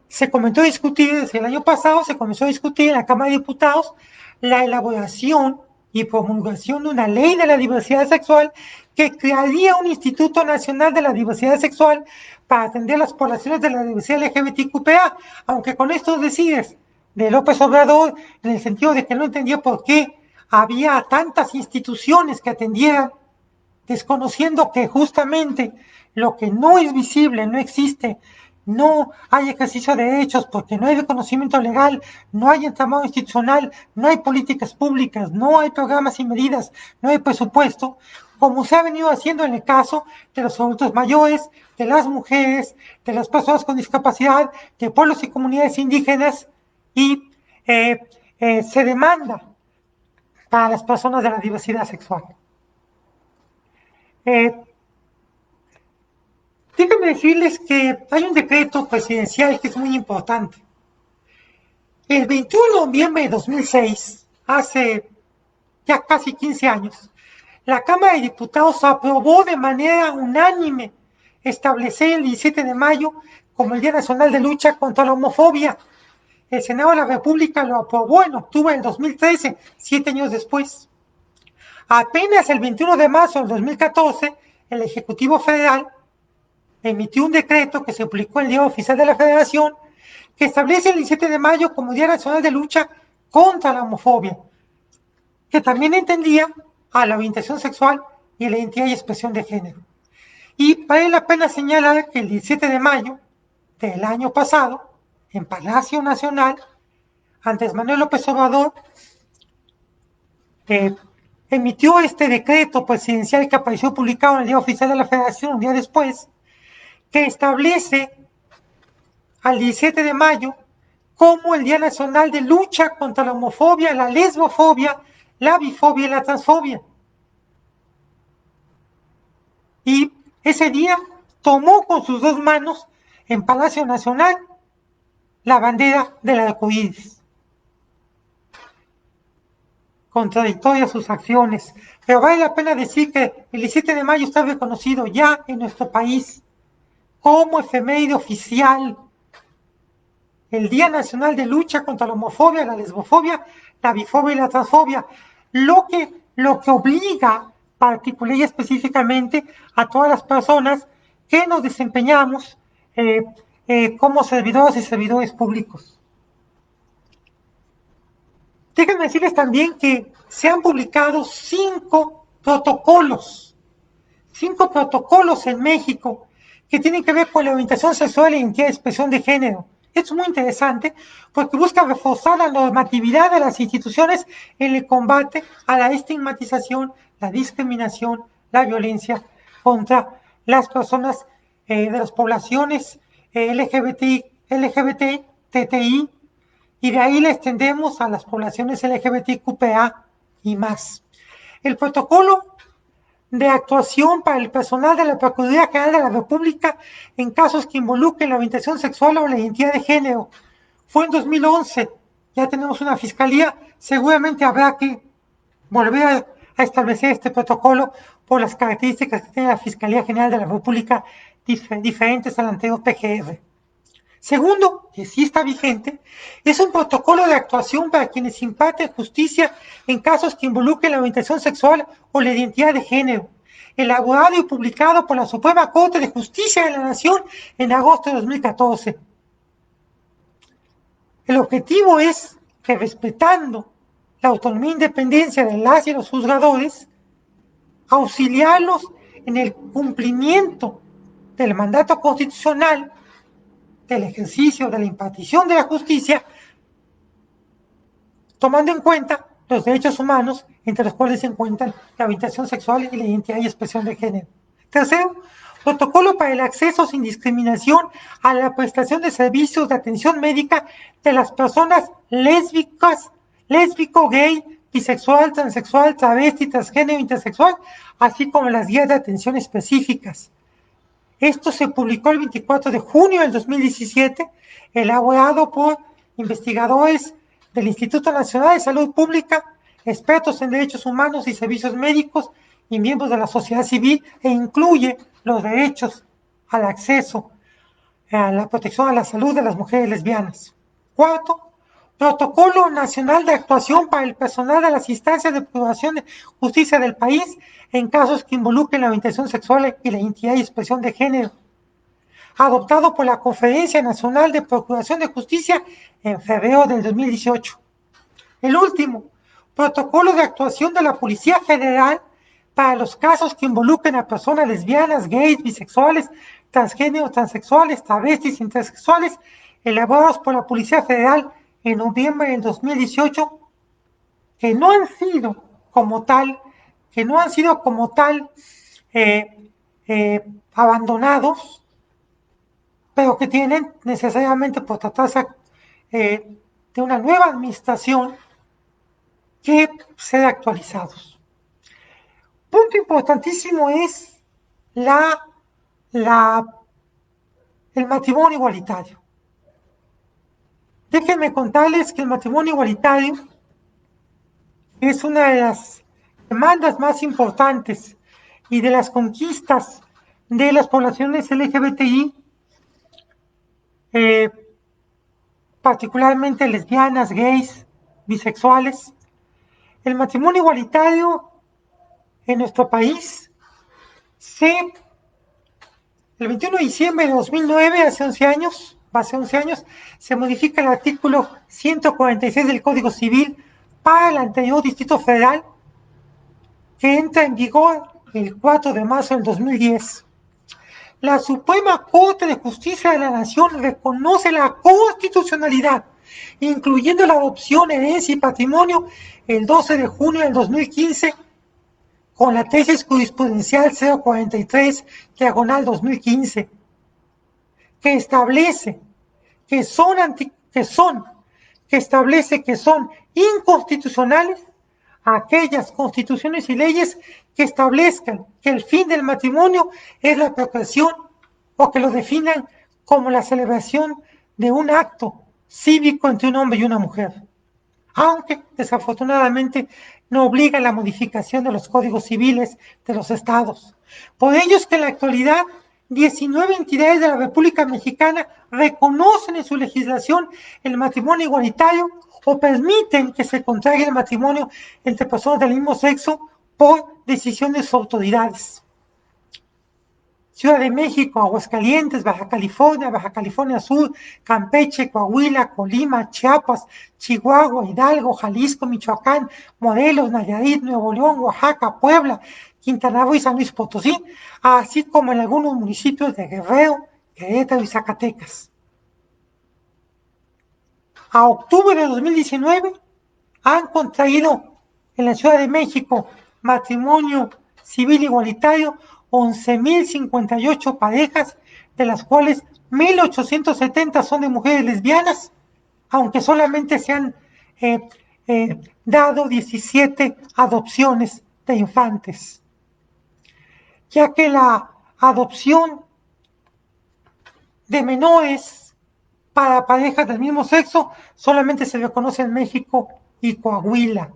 S1: se comenzó a discutir, desde el año pasado se comenzó a discutir en la Cámara de Diputados la elaboración y promulgación de una ley de la diversidad sexual que crearía un Instituto Nacional de la Diversidad Sexual para atender las poblaciones de la diversidad LGBTQPA, aunque con estos decides de López Obrador, en el sentido de que no entendía por qué había tantas instituciones que atendieran, desconociendo que justamente lo que no es visible, no existe, no hay ejercicio de derechos porque no hay reconocimiento legal, no hay entramado institucional, no hay políticas públicas, no hay programas y medidas, no hay presupuesto, como se ha venido haciendo en el caso de los adultos mayores, de las mujeres, de las personas con discapacidad, de pueblos y comunidades indígenas, y se demanda para las personas de la diversidad sexual. Déjenme decirles que hay un decreto presidencial que es muy importante. El 21 de noviembre de 2006, hace ya casi 15 años, la Cámara de Diputados aprobó de manera unánime establecer el 17 de mayo como el Día Nacional de Lucha contra la Homofobia. El Senado de la República lo aprobó en octubre del 2013, 7 años después. Apenas el 21 de marzo del 2014, el Ejecutivo Federal emitió un decreto que se publicó en el Diario Oficial de la Federación que establece el 17 de mayo como Día Nacional de Lucha contra la Homofobia, que también entendía a la orientación sexual y la identidad y expresión de género. Y vale la pena señalar que el 17 de mayo del año pasado, en Palacio Nacional, Andrés Manuel López Obrador emitió este decreto presidencial que apareció publicado en el Diario Oficial de la Federación un día después, que establece al 17 de mayo como el Día Nacional de Lucha contra la Homofobia, la Lesbofobia, la Bifobia y la Transfobia. Y ese día tomó con sus 2 manos en Palacio Nacional la bandera del arcoíris. Contradictorias sus acciones, pero vale la pena decir que el 17 de mayo está reconocido ya en nuestro país como efeméride oficial, el Día Nacional de Lucha contra la Homofobia, la Lesbofobia, la Bifobia y la Transfobia, lo que obliga particular y específicamente a todas las personas que nos desempeñamos como servidoras y servidores públicos. Déjenme decirles también que se han publicado 5 protocolos en México que tienen que ver con la orientación sexual e identidad de expresión de género. Es muy interesante porque busca reforzar la normatividad de las instituciones en el combate a la estigmatización, la discriminación, la violencia contra las personas de las poblaciones LGBT, TTI, y de ahí le extendemos a las poblaciones LGBTQPA y más. El protocolo de actuación para el personal de la Procuraduría General de la República en casos que involucren la orientación sexual o la identidad de género fue en 2011. Ya tenemos una fiscalía, seguramente habrá que volver a establecer este protocolo por las características que tiene la Fiscalía General de la República diferentes al anterior PGR. Segundo, que sí está vigente, es un protocolo de actuación para quienes imparten justicia en casos que involucren la orientación sexual o la identidad de género. elaborado y publicado por la Suprema Corte de Justicia de la Nación en agosto de 2014. El objetivo es que, respetando la autonomía e independencia de las y los juzgadores, auxiliarlos en el cumplimiento del mandato constitucional, del ejercicio de la impartición de la justicia, tomando en cuenta los derechos humanos, entre los cuales se encuentran la orientación sexual y la identidad y expresión de género. Tercero, protocolo para el acceso sin discriminación a la prestación de servicios de atención médica de las personas lésbicas, lésbico, gay, bisexual, transexual, travesti, transgénero, intersexual, así como las guías de atención específicas. Esto se publicó el 24 de junio del 2017, elaborado por investigadores del Instituto Nacional de Salud Pública, expertos en derechos humanos y servicios médicos y miembros de la sociedad civil, e incluye los derechos al acceso a la protección a la salud de las mujeres lesbianas. Cuarto, Protocolo Nacional de Actuación para el personal de las instancias de procuración de justicia del país en casos que involucren la orientación sexual y la identidad y expresión de género, adoptado por la Conferencia Nacional de Procuración de Justicia en febrero del 2018. El último, Protocolo de Actuación de la Policía Federal para los casos que involucren a personas lesbianas, gays, bisexuales, transgénero, transexuales, travestis, intersexuales, elaborados por la Policía Federal en noviembre del 2018, que no han sido como tal abandonados, pero que tienen necesariamente por tratarse de una nueva administración que ser actualizados. Punto importantísimo es el matrimonio igualitario. Déjenme contarles que el matrimonio igualitario es una de las demandas más importantes y de las conquistas de las poblaciones LGBTI, particularmente lesbianas, gays, bisexuales. El matrimonio igualitario en nuestro país el 21 de diciembre de 2009, hace 11 años, se modifica el artículo 146 del Código Civil para el anterior Distrito Federal, que entra en vigor el 4 de marzo del 2010. La Suprema Corte de Justicia de la Nación reconoce la constitucionalidad, incluyendo la adopción, herencia y patrimonio, el 12 de junio del 2015, con la tesis jurisprudencial 043/2015, que establece que son inconstitucionales aquellas constituciones y leyes que establezcan que el fin del matrimonio es la procreación o que lo definan como la celebración de un acto cívico entre un hombre y una mujer, aunque desafortunadamente no obliga a la modificación de los códigos civiles de los estados. Por ello es que en la actualidad 19 entidades de la República Mexicana reconocen en su legislación el matrimonio igualitario o permiten que se contraiga el matrimonio entre personas del mismo sexo por decisión de sus autoridades. Ciudad de México, Aguascalientes, Baja California Sur, Campeche, Coahuila, Colima, Chiapas, Chihuahua, Hidalgo, Jalisco, Michoacán, Morelos, Nayarit, Nuevo León, Oaxaca, Puebla, Quintana Roo y San Luis Potosí, así como en algunos municipios de Guerrero, Querétaro y Zacatecas. A octubre de 2019 han contraído en la Ciudad de México matrimonio civil igualitario 11,058 parejas, de las cuales 1,870 son de mujeres lesbianas, aunque solamente se han dado 17 adopciones de infantes, ya que la adopción de menores para parejas del mismo sexo solamente se reconoce en México y Coahuila.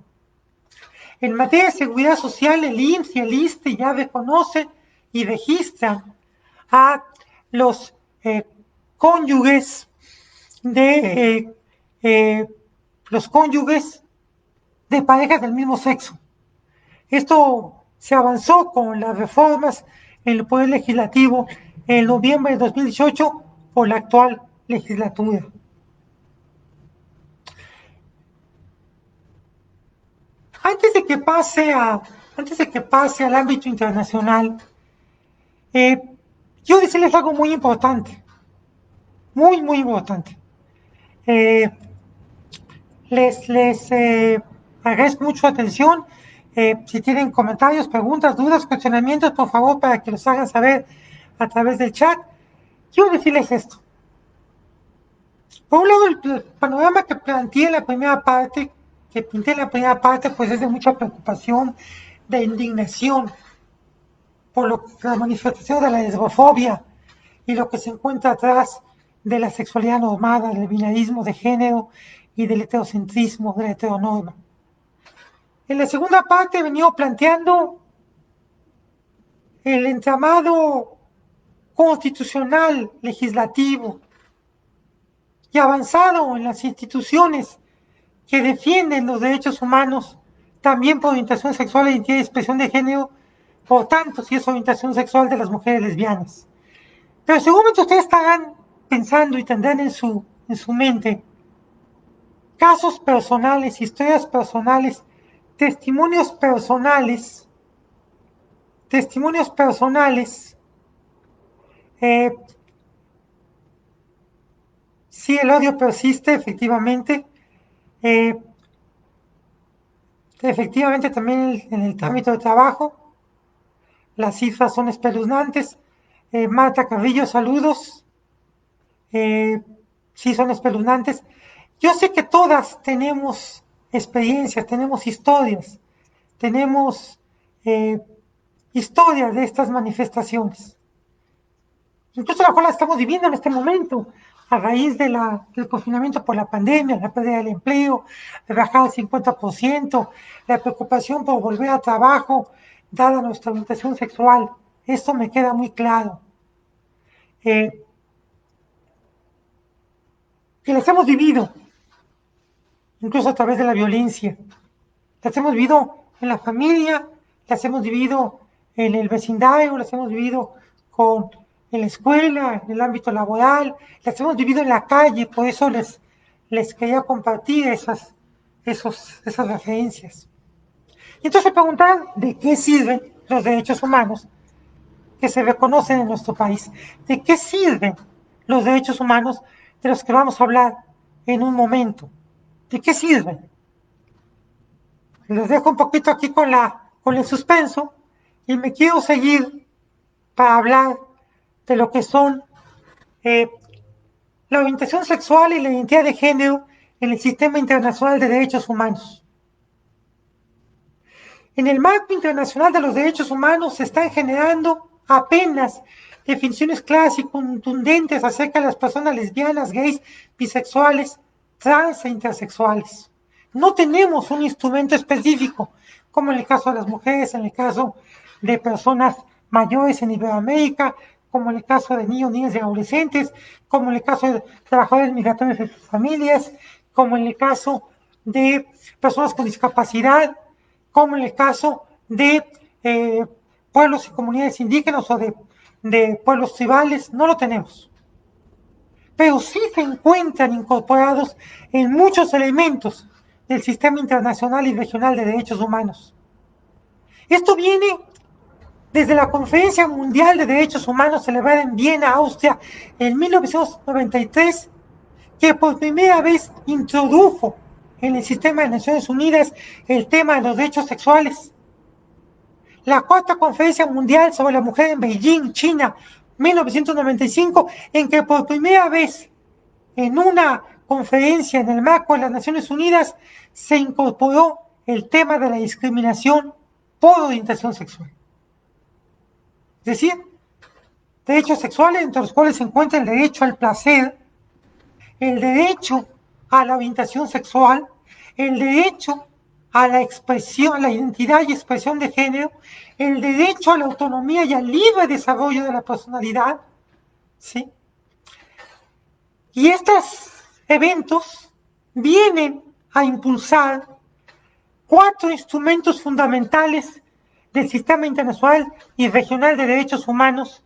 S1: En materia de seguridad social, el IMSS y el ISSSTE ya reconocen y registran a los cónyuges de parejas del mismo sexo. Esto se avanzó con las reformas en el Poder Legislativo en noviembre de 2018 por la actual legislatura. Antes de que pase al ámbito internacional, quiero decirles algo muy importante, muy importante. Les agradezco mucho su atención. Si tienen comentarios, preguntas, dudas, cuestionamientos, por favor, para que los hagan saber a través del chat. Quiero decirles esto. Por un lado, el panorama que planteé en la primera parte, que pinté en la primera parte, pues es de mucha preocupación, de indignación por la manifestación de la lesbofobia y lo que se encuentra atrás de la sexualidad normada, del binarismo de género y del heterocentrismo, de la heteronorma. En la segunda parte he venido planteando el entramado constitucional, legislativo y avanzado en las instituciones que defienden los derechos humanos, también por orientación sexual, identidad y expresión de género, por tanto, si es orientación sexual de las mujeres lesbianas. Pero seguramente ustedes estarán pensando y tendrán en su mente casos personales, historias personales, testimonios personales, si el odio persiste, efectivamente, también en el ámbito de trabajo, las cifras son espeluznantes. Marta Carrillo, saludos. Sí, son espeluznantes. Yo sé que todas tenemos experiencias, tenemos historias, tenemos historias de estas manifestaciones. Incluso la cual la estamos viviendo en este momento, a raíz del confinamiento por la pandemia, la pérdida del empleo, la bajada del 50%, la preocupación por volver a trabajo, dada nuestra orientación sexual. Esto me queda muy claro. Que las hemos vivido, incluso a través de la violencia. Las hemos vivido en la familia, las hemos vivido en el vecindario, las hemos vivido en la escuela, en el ámbito laboral, las hemos vivido en la calle, por eso les quería compartir esas referencias. Y entonces se preguntan de qué sirven los derechos humanos que se reconocen en nuestro país. ¿De qué sirven los derechos humanos de los que vamos a hablar en un momento? ¿De qué sirven? Les dejo un poquito aquí con el suspenso y me quiero seguir para hablar de lo que son la orientación sexual y la identidad de género en el sistema internacional de derechos humanos. En el marco internacional de los derechos humanos se están generando apenas definiciones claras y contundentes acerca de las personas lesbianas, gays, bisexuales, trans e intersexuales. No tenemos un instrumento específico, como en el caso de las mujeres, en el caso de personas mayores en Iberoamérica, como en el caso de niños, niñas y adolescentes, como en el caso de trabajadores migratorios y sus familias, como en el caso de personas con discapacidad, como en el caso de pueblos y comunidades indígenas o de pueblos tribales. No lo tenemos. Pero sí se encuentran incorporados en muchos elementos del sistema internacional y regional de derechos humanos. Esto viene desde la Conferencia Mundial de Derechos Humanos celebrada en Viena, Austria, en 1993, que por primera vez introdujo en el sistema de Naciones Unidas el tema de los derechos sexuales. La cuarta Conferencia Mundial sobre la Mujer en Beijing, China, 1995, en que por primera vez en una conferencia en el marco de las Naciones Unidas se incorporó el tema de la discriminación por orientación sexual. Es decir, derechos sexuales entre los cuales se encuentra el derecho al placer, el derecho a la orientación sexual, el derecho a la expresión, a la identidad y expresión de género, el derecho a la autonomía y al libre desarrollo de la personalidad, ¿sí? Y estos eventos vienen a impulsar 4 instrumentos fundamentales del Sistema Internacional y Regional de Derechos Humanos,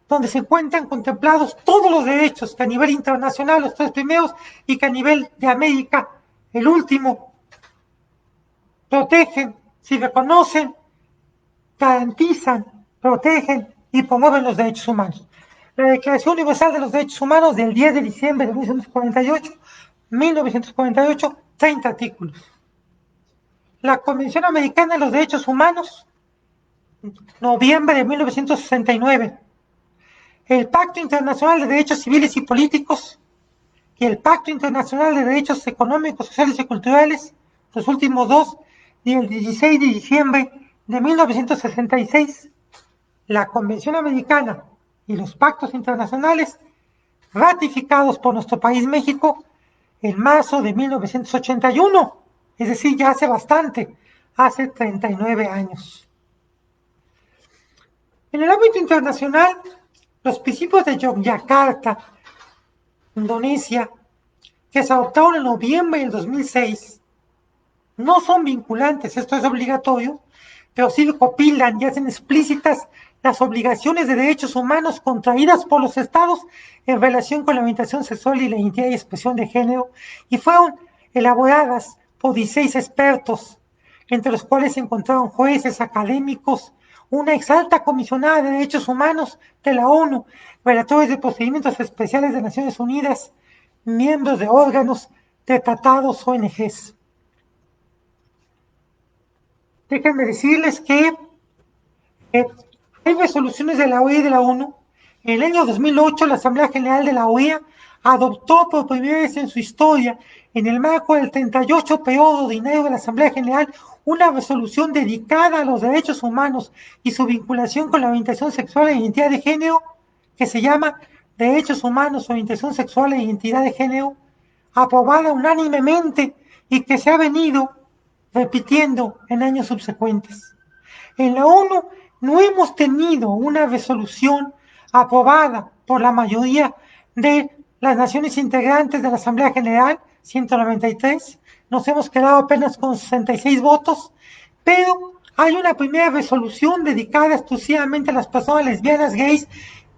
S1: donde se encuentran contemplados todos los derechos que a nivel internacional, los tres primeros, y que a nivel de América, el último, protegen, si reconocen, garantizan, protegen y promueven los derechos humanos. La Declaración Universal de los Derechos Humanos del 10 de diciembre de 1948, 30 artículos. La Convención Americana de los Derechos Humanos, noviembre de 1969. El Pacto Internacional de Derechos Civiles y Políticos y el Pacto Internacional de Derechos Económicos, Sociales y Culturales, los últimos dos, del 16 de diciembre de 1966. La Convención Americana y los pactos internacionales ratificados por nuestro país México en marzo de 1981, es decir, ya hace bastante, hace 39 años. En el ámbito internacional, los principios de Yogyakarta, Indonesia, que se adoptaron en noviembre del 2006, no son vinculantes, esto es obligatorio, pero sí recopilan y hacen explícitas las obligaciones de derechos humanos contraídas por los estados en relación con la orientación sexual y la identidad y expresión de género, y fueron elaboradas por 16 expertos, entre los cuales se encontraron jueces, académicos, una exalta comisionada de derechos humanos de la ONU, relatores de procedimientos especiales de Naciones Unidas, miembros de órganos de tratados, ONGs. Déjenme decirles que hay resoluciones de la OEA y de la ONU. En el año 2008, la Asamblea General de la OEA adoptó por primera vez en su historia, en el marco del 38 periodo ordinario de la Asamblea General, una resolución dedicada a los derechos humanos y su vinculación con la orientación sexual e identidad de género, que se llama Derechos Humanos, Orientación Sexual e Identidad de Género, aprobada unánimemente y que se ha venido repitiendo en años subsecuentes. En la ONU no hemos tenido una resolución aprobada por la mayoría de las naciones integrantes de la Asamblea General, 193, nos hemos quedado apenas con 66 votos, pero hay una primera resolución dedicada exclusivamente a las personas lesbianas, gays,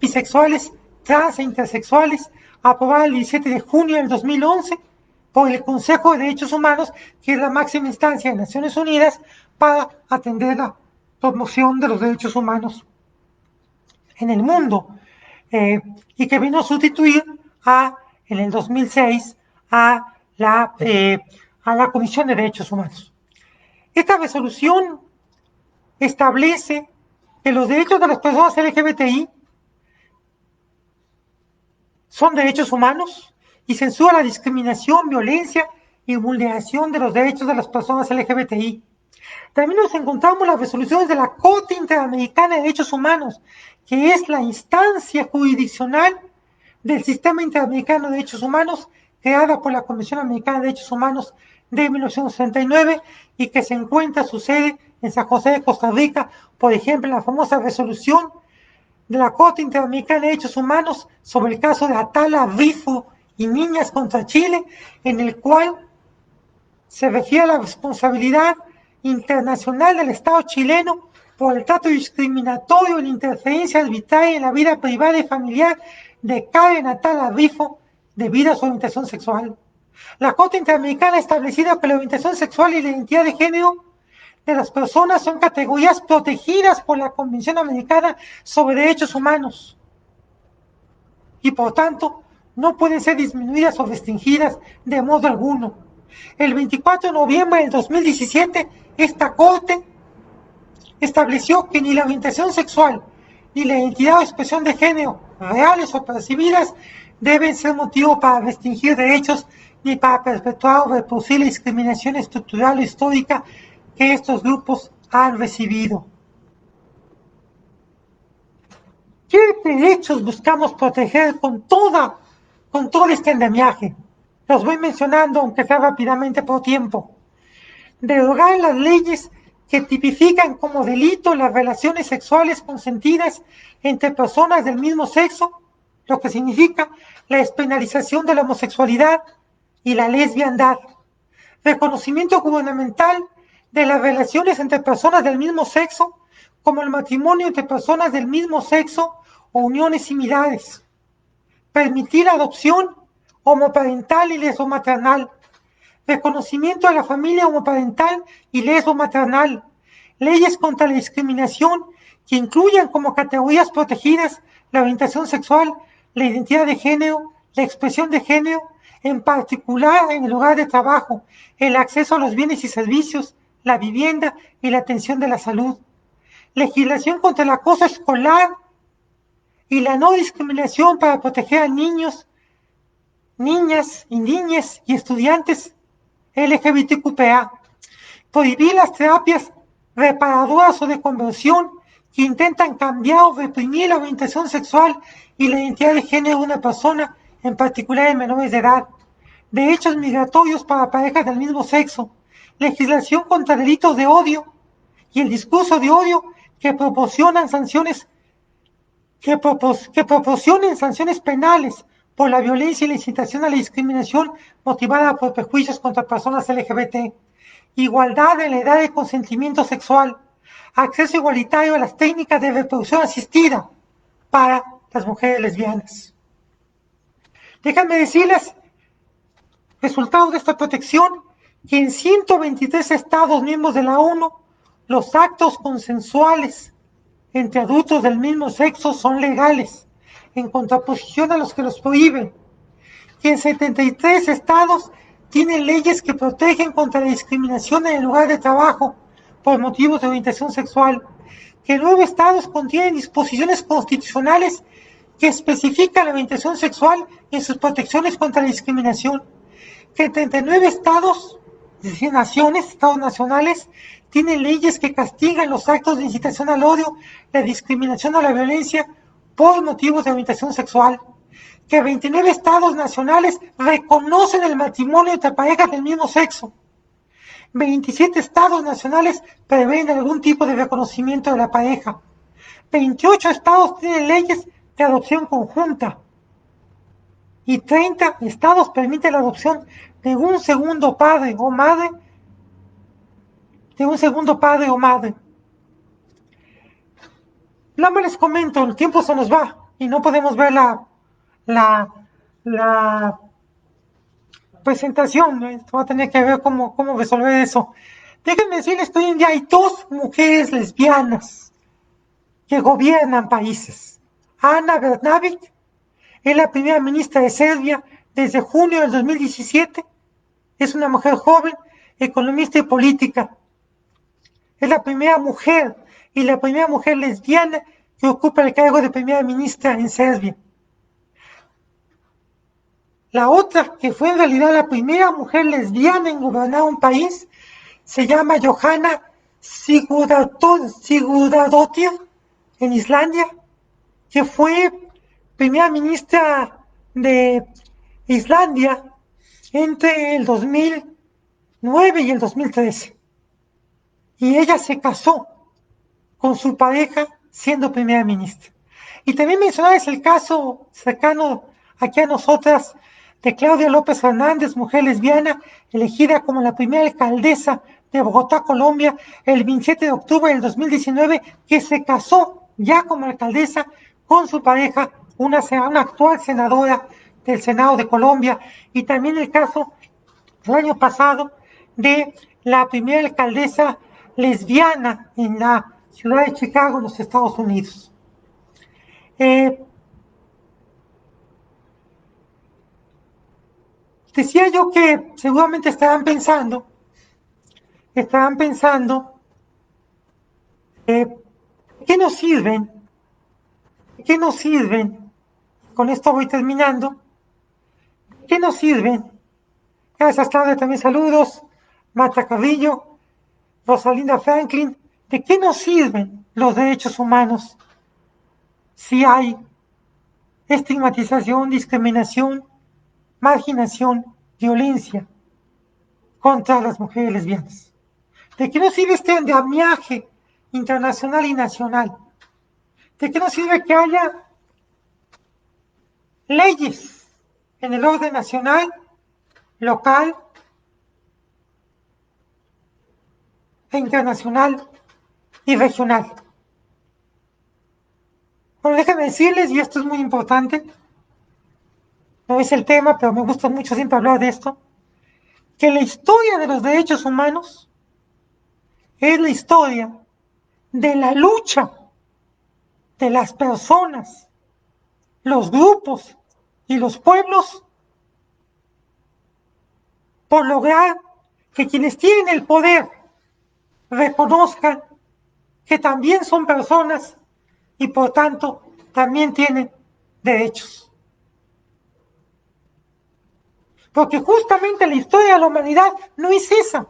S1: bisexuales, trans e intersexuales, aprobada el 17 de junio del 2011 por el Consejo de Derechos Humanos, que es la máxima instancia de Naciones Unidas para atender la promoción de los derechos humanos en el mundo, y que vino a sustituir en el 2006 a la Comisión de Derechos Humanos. Esta resolución establece que los derechos de las personas LGBTI son derechos humanos y censura la discriminación, violencia y vulneración de los derechos de las personas LGBTI. También nos encontramos las resoluciones de la Corte Interamericana de Derechos Humanos, que es la instancia jurisdiccional del Sistema Interamericano de Derechos Humanos, creada por la Convención Americana de Derechos Humanos de 1969 y que se encuentra su sede en San José de Costa Rica, por ejemplo, en la famosa resolución de la Corte Interamericana de Derechos Humanos sobre el caso de Atala, Rifo y Niñas contra Chile, en el cual se refiere a la responsabilidad internacional del Estado chileno por el trato discriminatorio y la interferencia arbitraria en la vida privada y familiar de Karen Atala Rifo debido a su orientación sexual. La Corte Interamericana ha establecido que la orientación sexual y la identidad de género de las personas son categorías protegidas por la Convención Americana sobre Derechos Humanos y por tanto no pueden ser disminuidas o restringidas de modo alguno. El 24 de noviembre del 2017, esta Corte estableció que ni la orientación sexual ni la identidad o expresión de género, reales o percibidas, deben ser motivo para restringir derechos ni para perpetuar o reproducir la discriminación estructural o histórica que estos grupos han recibido. ¿Qué derechos buscamos proteger con todo este andamiaje? Los voy mencionando, aunque sea rápidamente por tiempo. Derogar las leyes que tipifican como delito las relaciones sexuales consentidas entre personas del mismo sexo, lo que significa la despenalización de la homosexualidad y la lesbiandad. Reconocimiento gubernamental de las relaciones entre personas del mismo sexo como el matrimonio entre personas del mismo sexo o uniones similares, permitir adopción homoparental y lesbomaternal, reconocimiento de la familia homoparental y lesbomaternal, leyes contra la discriminación que incluyan como categorías protegidas la orientación sexual, la identidad de género, la expresión de género, en particular en el lugar de trabajo, el acceso a los bienes y servicios, la vivienda y la atención de la salud, legislación contra el acoso escolar y la no discriminación para proteger a niños, niñas y niñas y estudiantes LGBTQPA, prohibir las terapias reparadoras o de conversión que intentan cambiar o reprimir la orientación sexual y la identidad de género de una persona, en particular en menores de edad, derechos migratorios para parejas del mismo sexo, legislación contra delitos de odio y el discurso de odio que proporcionan sanciones que proporcionen sanciones penales por la violencia y la incitación a la discriminación motivada por prejuicios contra personas LGBT, igualdad en la edad de consentimiento sexual, acceso igualitario a las técnicas de reproducción asistida para las mujeres lesbianas. Déjenme decirles, resultado de esta protección, que en 123 estados miembros de la ONU, los actos consensuales entre adultos del mismo sexo son legales, en contraposición a los que los prohíben. Y en 73 estados tienen leyes que protegen contra la discriminación en el lugar de trabajo por motivos de orientación sexual. Que 9 estados contienen disposiciones constitucionales que especifican la orientación sexual en sus protecciones contra la discriminación. Que 39 estados, es decir, naciones, estados nacionales, tienen leyes que castigan los actos de incitación al odio, la discriminación o la violencia por motivos de orientación sexual. Que 29 estados nacionales reconocen el matrimonio entre parejas del mismo sexo. 27 estados nacionales prevén algún tipo de reconocimiento de la pareja. 28 estados tienen leyes de adopción conjunta. Y 30 estados permiten la adopción de un segundo padre o madre, No me les comento, el tiempo se nos va y no podemos ver la presentación, ¿no? Va a tener que ver cómo resolver eso. Déjenme decirles que hoy en día hay 2 mujeres lesbianas que gobiernan países. Ana Brnabić es la primera ministra de Serbia desde junio del 2017. Es una mujer joven, economista y política. Es la primera mujer y la primera mujer lesbiana que ocupa el cargo de primera ministra en Serbia. La otra, que fue en realidad la primera mujer lesbiana en gobernar un país, se llama Johanna Sigurdardóttir en Islandia, que fue primera ministra de Islandia entre el 2009 y el 2013. Y ella se casó con su pareja siendo primera ministra. Y también mencionarles el caso cercano aquí a nosotras de Claudia López Fernández, mujer lesbiana, elegida como la primera alcaldesa de Bogotá, Colombia, el 27 de octubre del 2019, que se casó ya como alcaldesa con su pareja, una actual senadora del Senado de Colombia. Y también el caso el año pasado de la primera alcaldesa lesbiana en la ciudad de Chicago, en los Estados Unidos. Decía yo que seguramente estarán pensando, ¿qué nos sirven? ¿Qué nos sirven? Con esto voy terminando. ¿Qué nos sirven? Gracias, Claudia, también saludos. Marta Carrillo, Rosalinda Franklin. ¿De qué nos sirven los derechos humanos si hay estigmatización, discriminación, marginación, violencia contra las mujeres lesbianas? ¿De qué nos sirve este andamiaje internacional y nacional? ¿De qué nos sirve que haya leyes en el orden nacional, local e internacional y regional? Bueno, déjenme decirles, y esto es muy importante, no es el tema, pero me gusta mucho siempre hablar de esto, que la historia de los derechos humanos es la historia de la lucha de las personas, los grupos y los pueblos por lograr que quienes tienen el poder reconozcan que también son personas y por tanto también tienen derechos. Porque justamente la historia de la humanidad no es esa.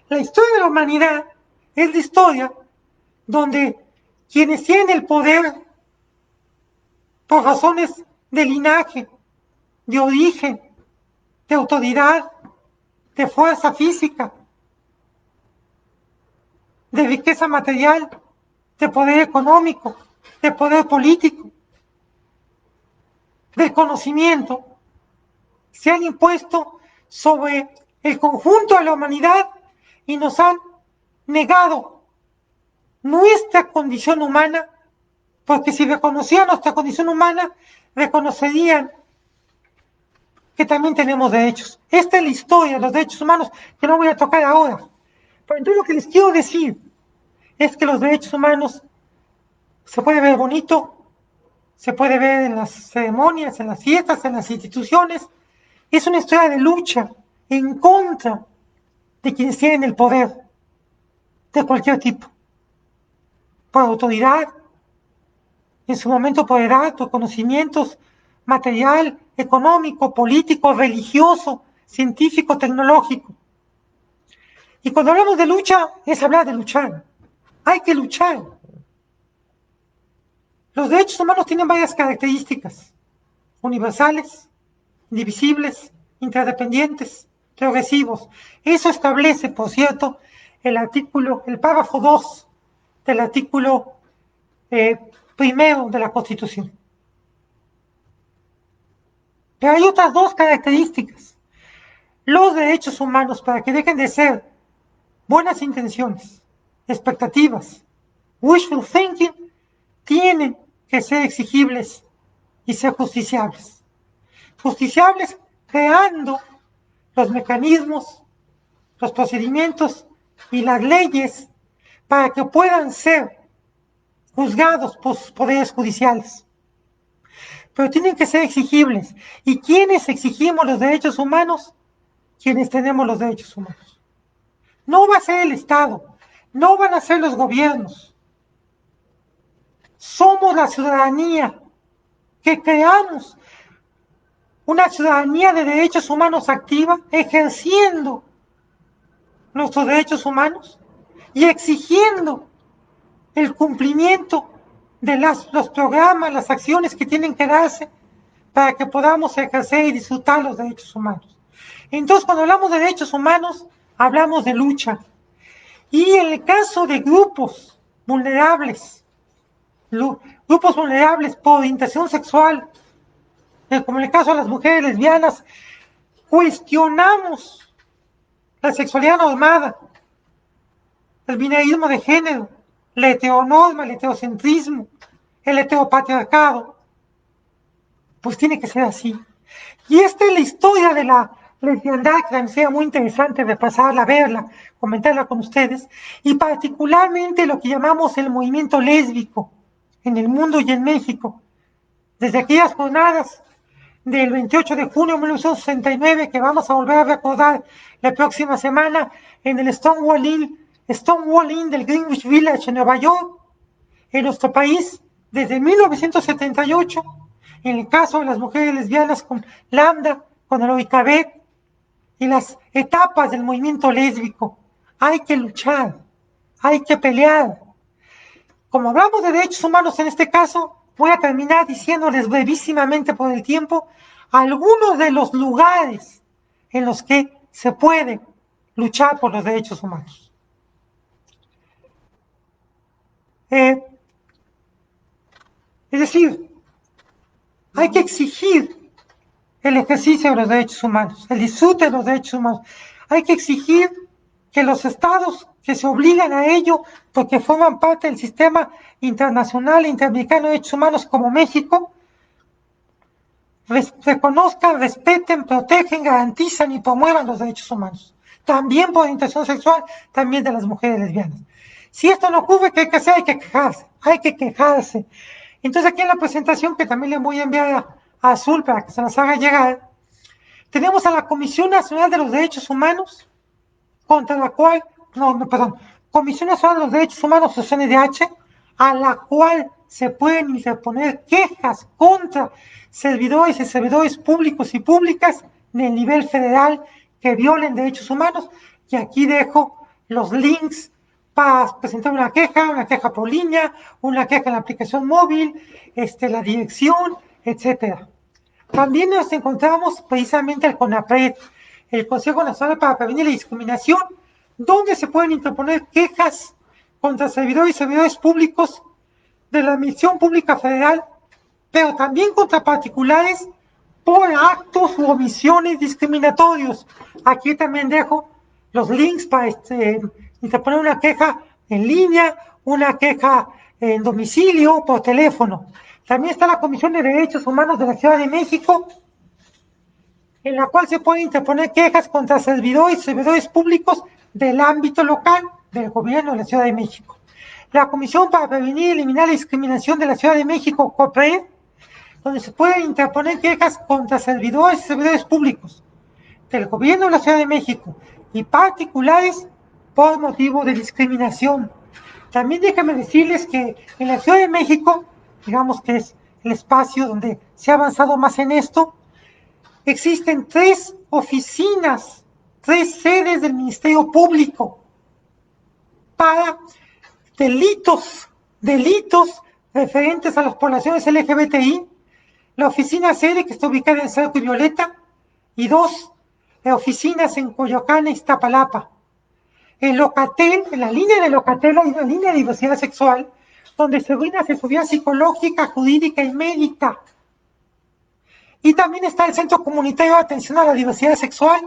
S1: La historia de la humanidad es la historia donde quienes tienen el poder por razones de linaje, de origen, de autoridad, de fuerza física, de riqueza material, de poder económico, de poder político, del conocimiento, se han impuesto sobre el conjunto de la humanidad y nos han negado nuestra condición humana, porque si reconocían nuestra condición humana, reconocerían que también tenemos derechos. Esta es la historia de los derechos humanos que no voy a tocar ahora. Pero entonces lo que les quiero decir es que los derechos humanos se puede ver bonito, se puede ver en las ceremonias, en las fiestas, en las instituciones. Es una historia de lucha en contra de quienes tienen el poder de cualquier tipo, por autoridad, en su momento por edad, por conocimientos, material, económico, político, religioso, científico, tecnológico. Y cuando hablamos de lucha, es hablar de luchar. Hay que luchar. Los derechos humanos tienen varias características: universales, indivisibles, interdependientes, progresivos. Eso establece, por cierto, el párrafo 2 del artículo primero de la Constitución. Pero hay otras dos características. Los derechos humanos, para que dejen de ser buenas intenciones, expectativas, wishful thinking, tienen que ser exigibles y ser justiciables. Justiciables creando los mecanismos, los procedimientos y las leyes para que puedan ser juzgados por sus poderes judiciales. Pero tienen que ser exigibles. ¿Y quiénes exigimos los derechos humanos? Quienes tenemos los derechos humanos. No va a ser el Estado, no van a ser los gobiernos. Somos la ciudadanía que creamos una ciudadanía de derechos humanos activa, ejerciendo nuestros derechos humanos y exigiendo el cumplimiento de los programas, las acciones que tienen que darse para que podamos ejercer y disfrutar los derechos humanos. Entonces, cuando hablamos de derechos humanos, hablamos de lucha. Y en el caso de grupos vulnerables por orientación sexual, como en el caso de las mujeres lesbianas, cuestionamos la sexualidad normada, el binarismo de género, la heteronorma, el heterocentrismo, el heteropatriarcado. Pues tiene que ser así. Y esta es la historia de la lesbiandad, que me sea muy interesante repasarla, verla, comentarla con ustedes, y particularmente lo que llamamos el movimiento lésbico en el mundo y en México. Desde aquellas jornadas del 28 de junio de 1969, que vamos a volver a recordar la próxima semana en el Stonewall Inn del Greenwich Village en Nueva York, en nuestro país, desde 1978, en el caso de las mujeres lesbianas con Lambda, con Eloy Cabet, y las etapas del movimiento lésbico. Hay que luchar, hay que pelear. Como hablamos de derechos humanos en este caso, voy a terminar diciéndoles brevísimamente por el tiempo algunos de los lugares en los que se puede luchar por los derechos humanos. Es decir, hay que exigir el ejercicio de los derechos humanos, el disfrute de los derechos humanos. Hay que exigir que los estados que se obligan a ello porque forman parte del sistema internacional e interamericano de derechos humanos como México, reconozcan, respeten, protegen, garantizan y promuevan los derechos humanos. También por orientación sexual, también de las mujeres lesbianas. Si esto no ocurre, ¿qué hay que hacer? Hay que quejarse, hay que quejarse. Entonces aquí en la presentación, que también le voy a enviar a Azul para que se las haga llegar, tenemos a la Comisión Nacional de los Derechos Humanos, contra la cual, Comisión Nacional de los Derechos Humanos, o CNDH, a la cual se pueden interponer quejas contra servidores y servidores públicos y públicas del nivel federal que violen derechos humanos. Y aquí dejo los links para presentar una queja por línea, una queja en la aplicación móvil, la dirección, etcétera. También nos encontramos precisamente el CONAPRED, el Consejo Nacional para Prevenir la Discriminación, donde se pueden interponer quejas contra servidores y servidores públicos de la Administración Pública Federal, pero también contra particulares por actos u omisiones discriminatorios. Aquí también dejo los links para interponer una queja en línea, una queja en domicilio, por teléfono. También está la Comisión de Derechos Humanos de la Ciudad de México, en la cual se pueden interponer quejas contra servidores y servidores públicos del ámbito local del gobierno de la Ciudad de México. La Comisión para Prevenir y Eliminar la Discriminación de la Ciudad de México, COPRED, donde se pueden interponer quejas contra servidores y servidores públicos del gobierno de la Ciudad de México y particulares por motivo de discriminación. También déjenme decirles que en la Ciudad de México, digamos que es el espacio donde se ha avanzado más en esto, existen 3 oficinas, 3 sedes del Ministerio Público para delitos referentes a las poblaciones LGBTI. La oficina sede, que está ubicada en Cerco y Violeta, y 2 oficinas en Coyoacán e Iztapalapa. En Locatel, en la línea de Locatel hay una línea de diversidad sexual donde se brinda asesoría psicológica, jurídica y médica. Y también está el Centro Comunitario de Atención a la Diversidad Sexual.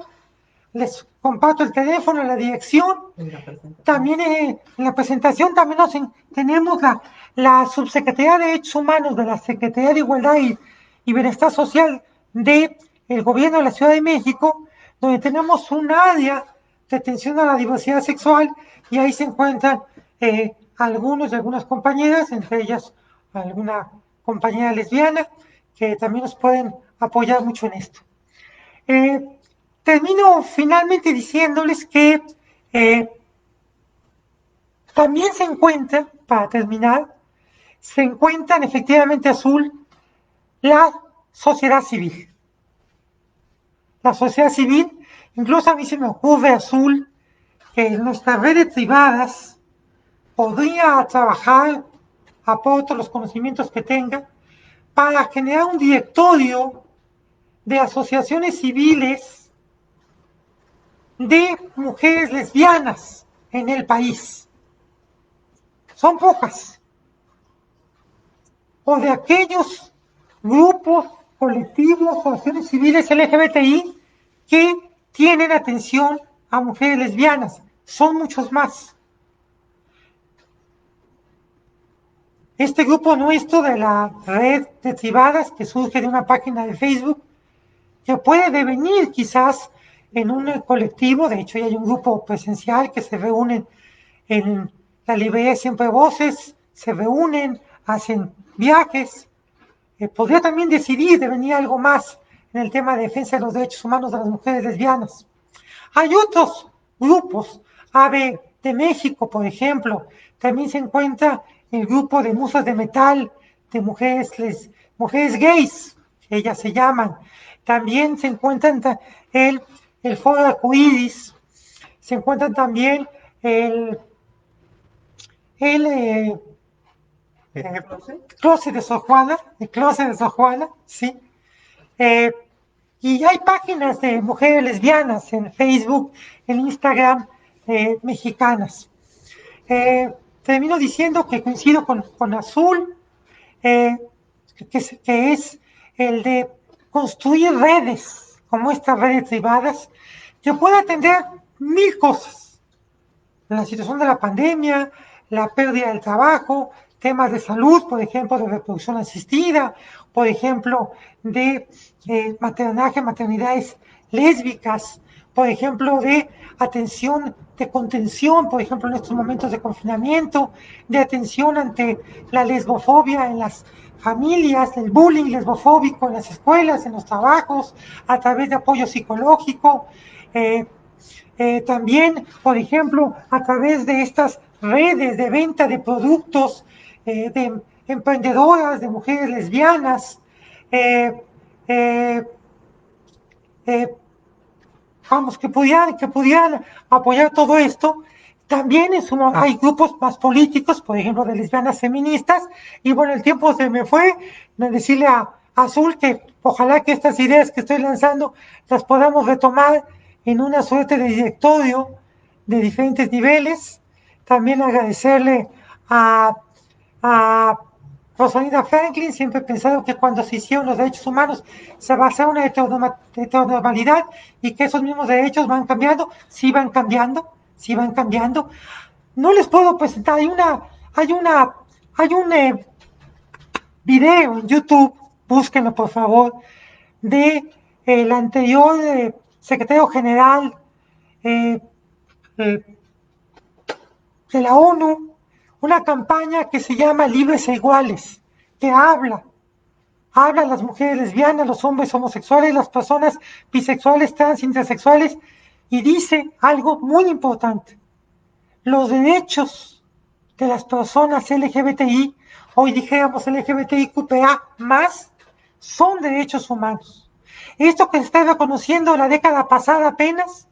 S1: Les comparto el teléfono, la dirección. También en la presentación también tenemos la Subsecretaría de Derechos Humanos de la Secretaría de Igualdad y Bienestar Social del Gobierno de la Ciudad de México, donde tenemos un área de atención a la diversidad sexual, y ahí se encuentran algunas compañeras, entre ellas alguna compañera lesbiana, que también nos pueden apoyar mucho en esto. Termino finalmente diciéndoles que también se encuentra, para terminar, se encuentran efectivamente, Azul, la sociedad civil. La sociedad civil, incluso a mí se me ocurre, Azul, que nuestra red de privadas podría trabajar, aporto los conocimientos que tenga, para generar un directorio de asociaciones civiles de mujeres lesbianas en el país. Son pocas. O de aquellos grupos, colectivos, asociaciones civiles LGBTI que tienen atención a mujeres lesbianas. Son muchos más. Este grupo nuestro de la red de privadas, que surge de una página de Facebook, que puede devenir quizás en un colectivo. De hecho, ya hay un grupo presencial que se reúnen en la librería Siempre Voces, se reúnen, hacen viajes. Podría también decidir devenir algo más en el tema de defensa de los derechos humanos de las mujeres lesbianas. Hay otros grupos, AVE de México, por ejemplo. También se encuentra el grupo de musas de metal, de mujeres gays, que ellas se llaman. También se encuentran el Foro Arcoíris, se encuentran también el Closet de Sor Juana, sí. Y hay páginas de mujeres lesbianas en Facebook, en Instagram, mexicanas. Termino diciendo que coincido con Azul, que es el de construir redes como estas redes privadas que pueden atender 1000 cosas. la situación de la pandemia, la pérdida del trabajo, temas de salud, por ejemplo, de reproducción asistida, por ejemplo, de maternaje, maternidades lésbicas, por ejemplo, de atención, de contención, por ejemplo, en estos momentos de confinamiento, de atención ante la lesbofobia en las familias, el bullying lesbofóbico en las escuelas, en los trabajos, a través de apoyo psicológico. También, por ejemplo, a través de estas redes de venta de productos, de emprendedoras, de mujeres lesbianas, eh, eh, eh, vamos, que pudieran apoyar todo esto. También hay grupos más políticos, por ejemplo, de lesbianas feministas, y bueno, el tiempo se me fue de decirle a Azul que ojalá que estas ideas que estoy lanzando las podamos retomar en una suerte de directorio de diferentes niveles. También agradecerle a, a Rosalinda Franklin. Siempre he pensado que cuando se hicieron los derechos humanos se basa en una heteronormalidad y que esos mismos derechos van cambiando, sí van cambiando, sí van cambiando. No les puedo presentar, hay un video en YouTube, búsquenlo por favor, de el anterior secretario general eh, eh, de la ONU, una campaña que se llama Libres e Iguales, que habla a las mujeres lesbianas, los hombres homosexuales, las personas bisexuales, trans, intersexuales, y dice algo muy importante. Los derechos de las personas LGBTI, hoy dijéramos LGBTIQPA más, son derechos humanos. Esto que se está reconociendo la década pasada apenas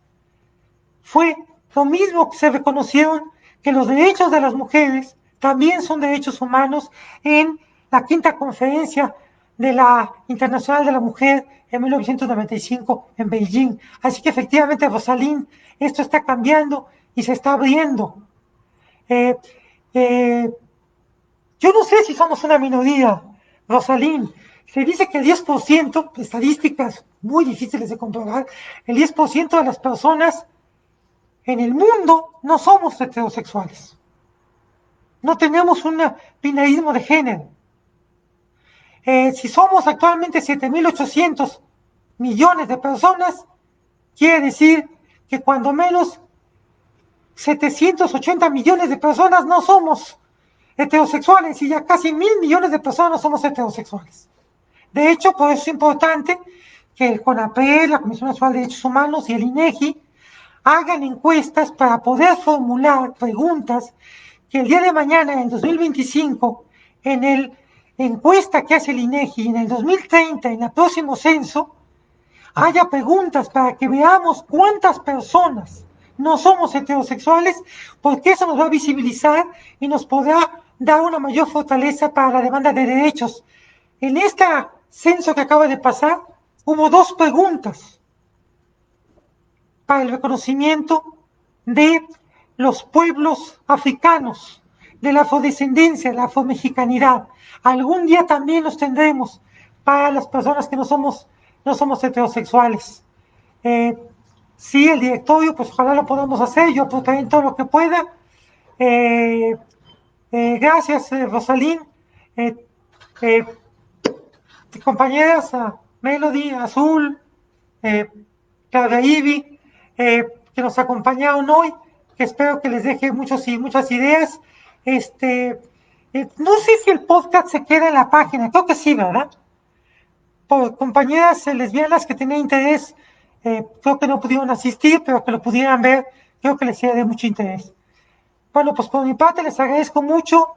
S1: fue lo mismo que se reconocieron que los derechos de las mujeres también son derechos humanos en la quinta conferencia de la Internacional de la Mujer en 1995 en Beijing. Así que efectivamente, Rosalind, esto está cambiando y se está abriendo. Eh, eh, yo no sé si somos una minoría, Rosalind. Se dice que el 10%, estadísticas muy difíciles de comprobar, el 10% de las personas en el mundo no somos heterosexuales. No tenemos un binarismo de género. Si somos actualmente 7.800 millones de personas, quiere decir que cuando menos 780 millones de personas no somos heterosexuales y ya casi 1.000 millones de personas no somos heterosexuales. De hecho, por eso es importante que el CONAPRED, la Comisión Nacional de Derechos Humanos y el INEGI hagan encuestas para poder formular preguntas que el día de mañana, en el 2025, en el encuesta que hace el INEGI, en el 2030, en el próximo censo, haya preguntas para que veamos cuántas personas no somos heterosexuales, porque eso nos va a visibilizar y nos podrá dar una mayor fortaleza para la demanda de derechos. En este censo que acaba de pasar, hubo 2 preguntas para el reconocimiento de los pueblos africanos, de la afrodescendencia, la afromexicanidad. Algún día también los tendremos para las personas que no somos heterosexuales. Sí, el directorio, pues ojalá lo podamos hacer, yo aportaré en todo lo que pueda. Gracias, Rosalín. Eh, eh, Compañeras, a Melody, Azul, Claudia Ivy, que nos acompañaron hoy, que espero que les deje muchas ideas. No sé si el podcast se queda en la página, creo que sí, ¿verdad? Por compañeras lesbianas que tenían interés, creo que no pudieron asistir, pero que lo pudieran ver, creo que les sería de mucho interés. Bueno, pues por mi parte les agradezco mucho.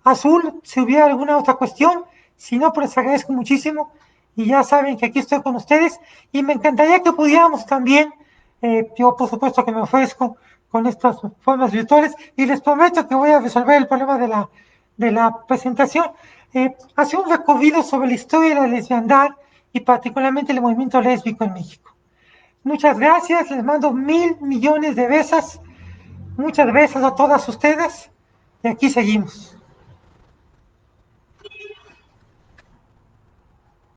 S1: Azul, si hubiera alguna otra cuestión, si no, pues les agradezco muchísimo. Y ya saben que aquí estoy con ustedes. Y me encantaría que pudiéramos también, yo por supuesto que me ofrezco con estas formas virtuales y les prometo que voy a resolver el problema de la presentación. Hacer un recorrido sobre la historia de la lesbiandad y particularmente el movimiento lésbico en México. Muchas gracias, les mando 1.000 millones de besos. Muchas gracias a todas ustedes y aquí seguimos.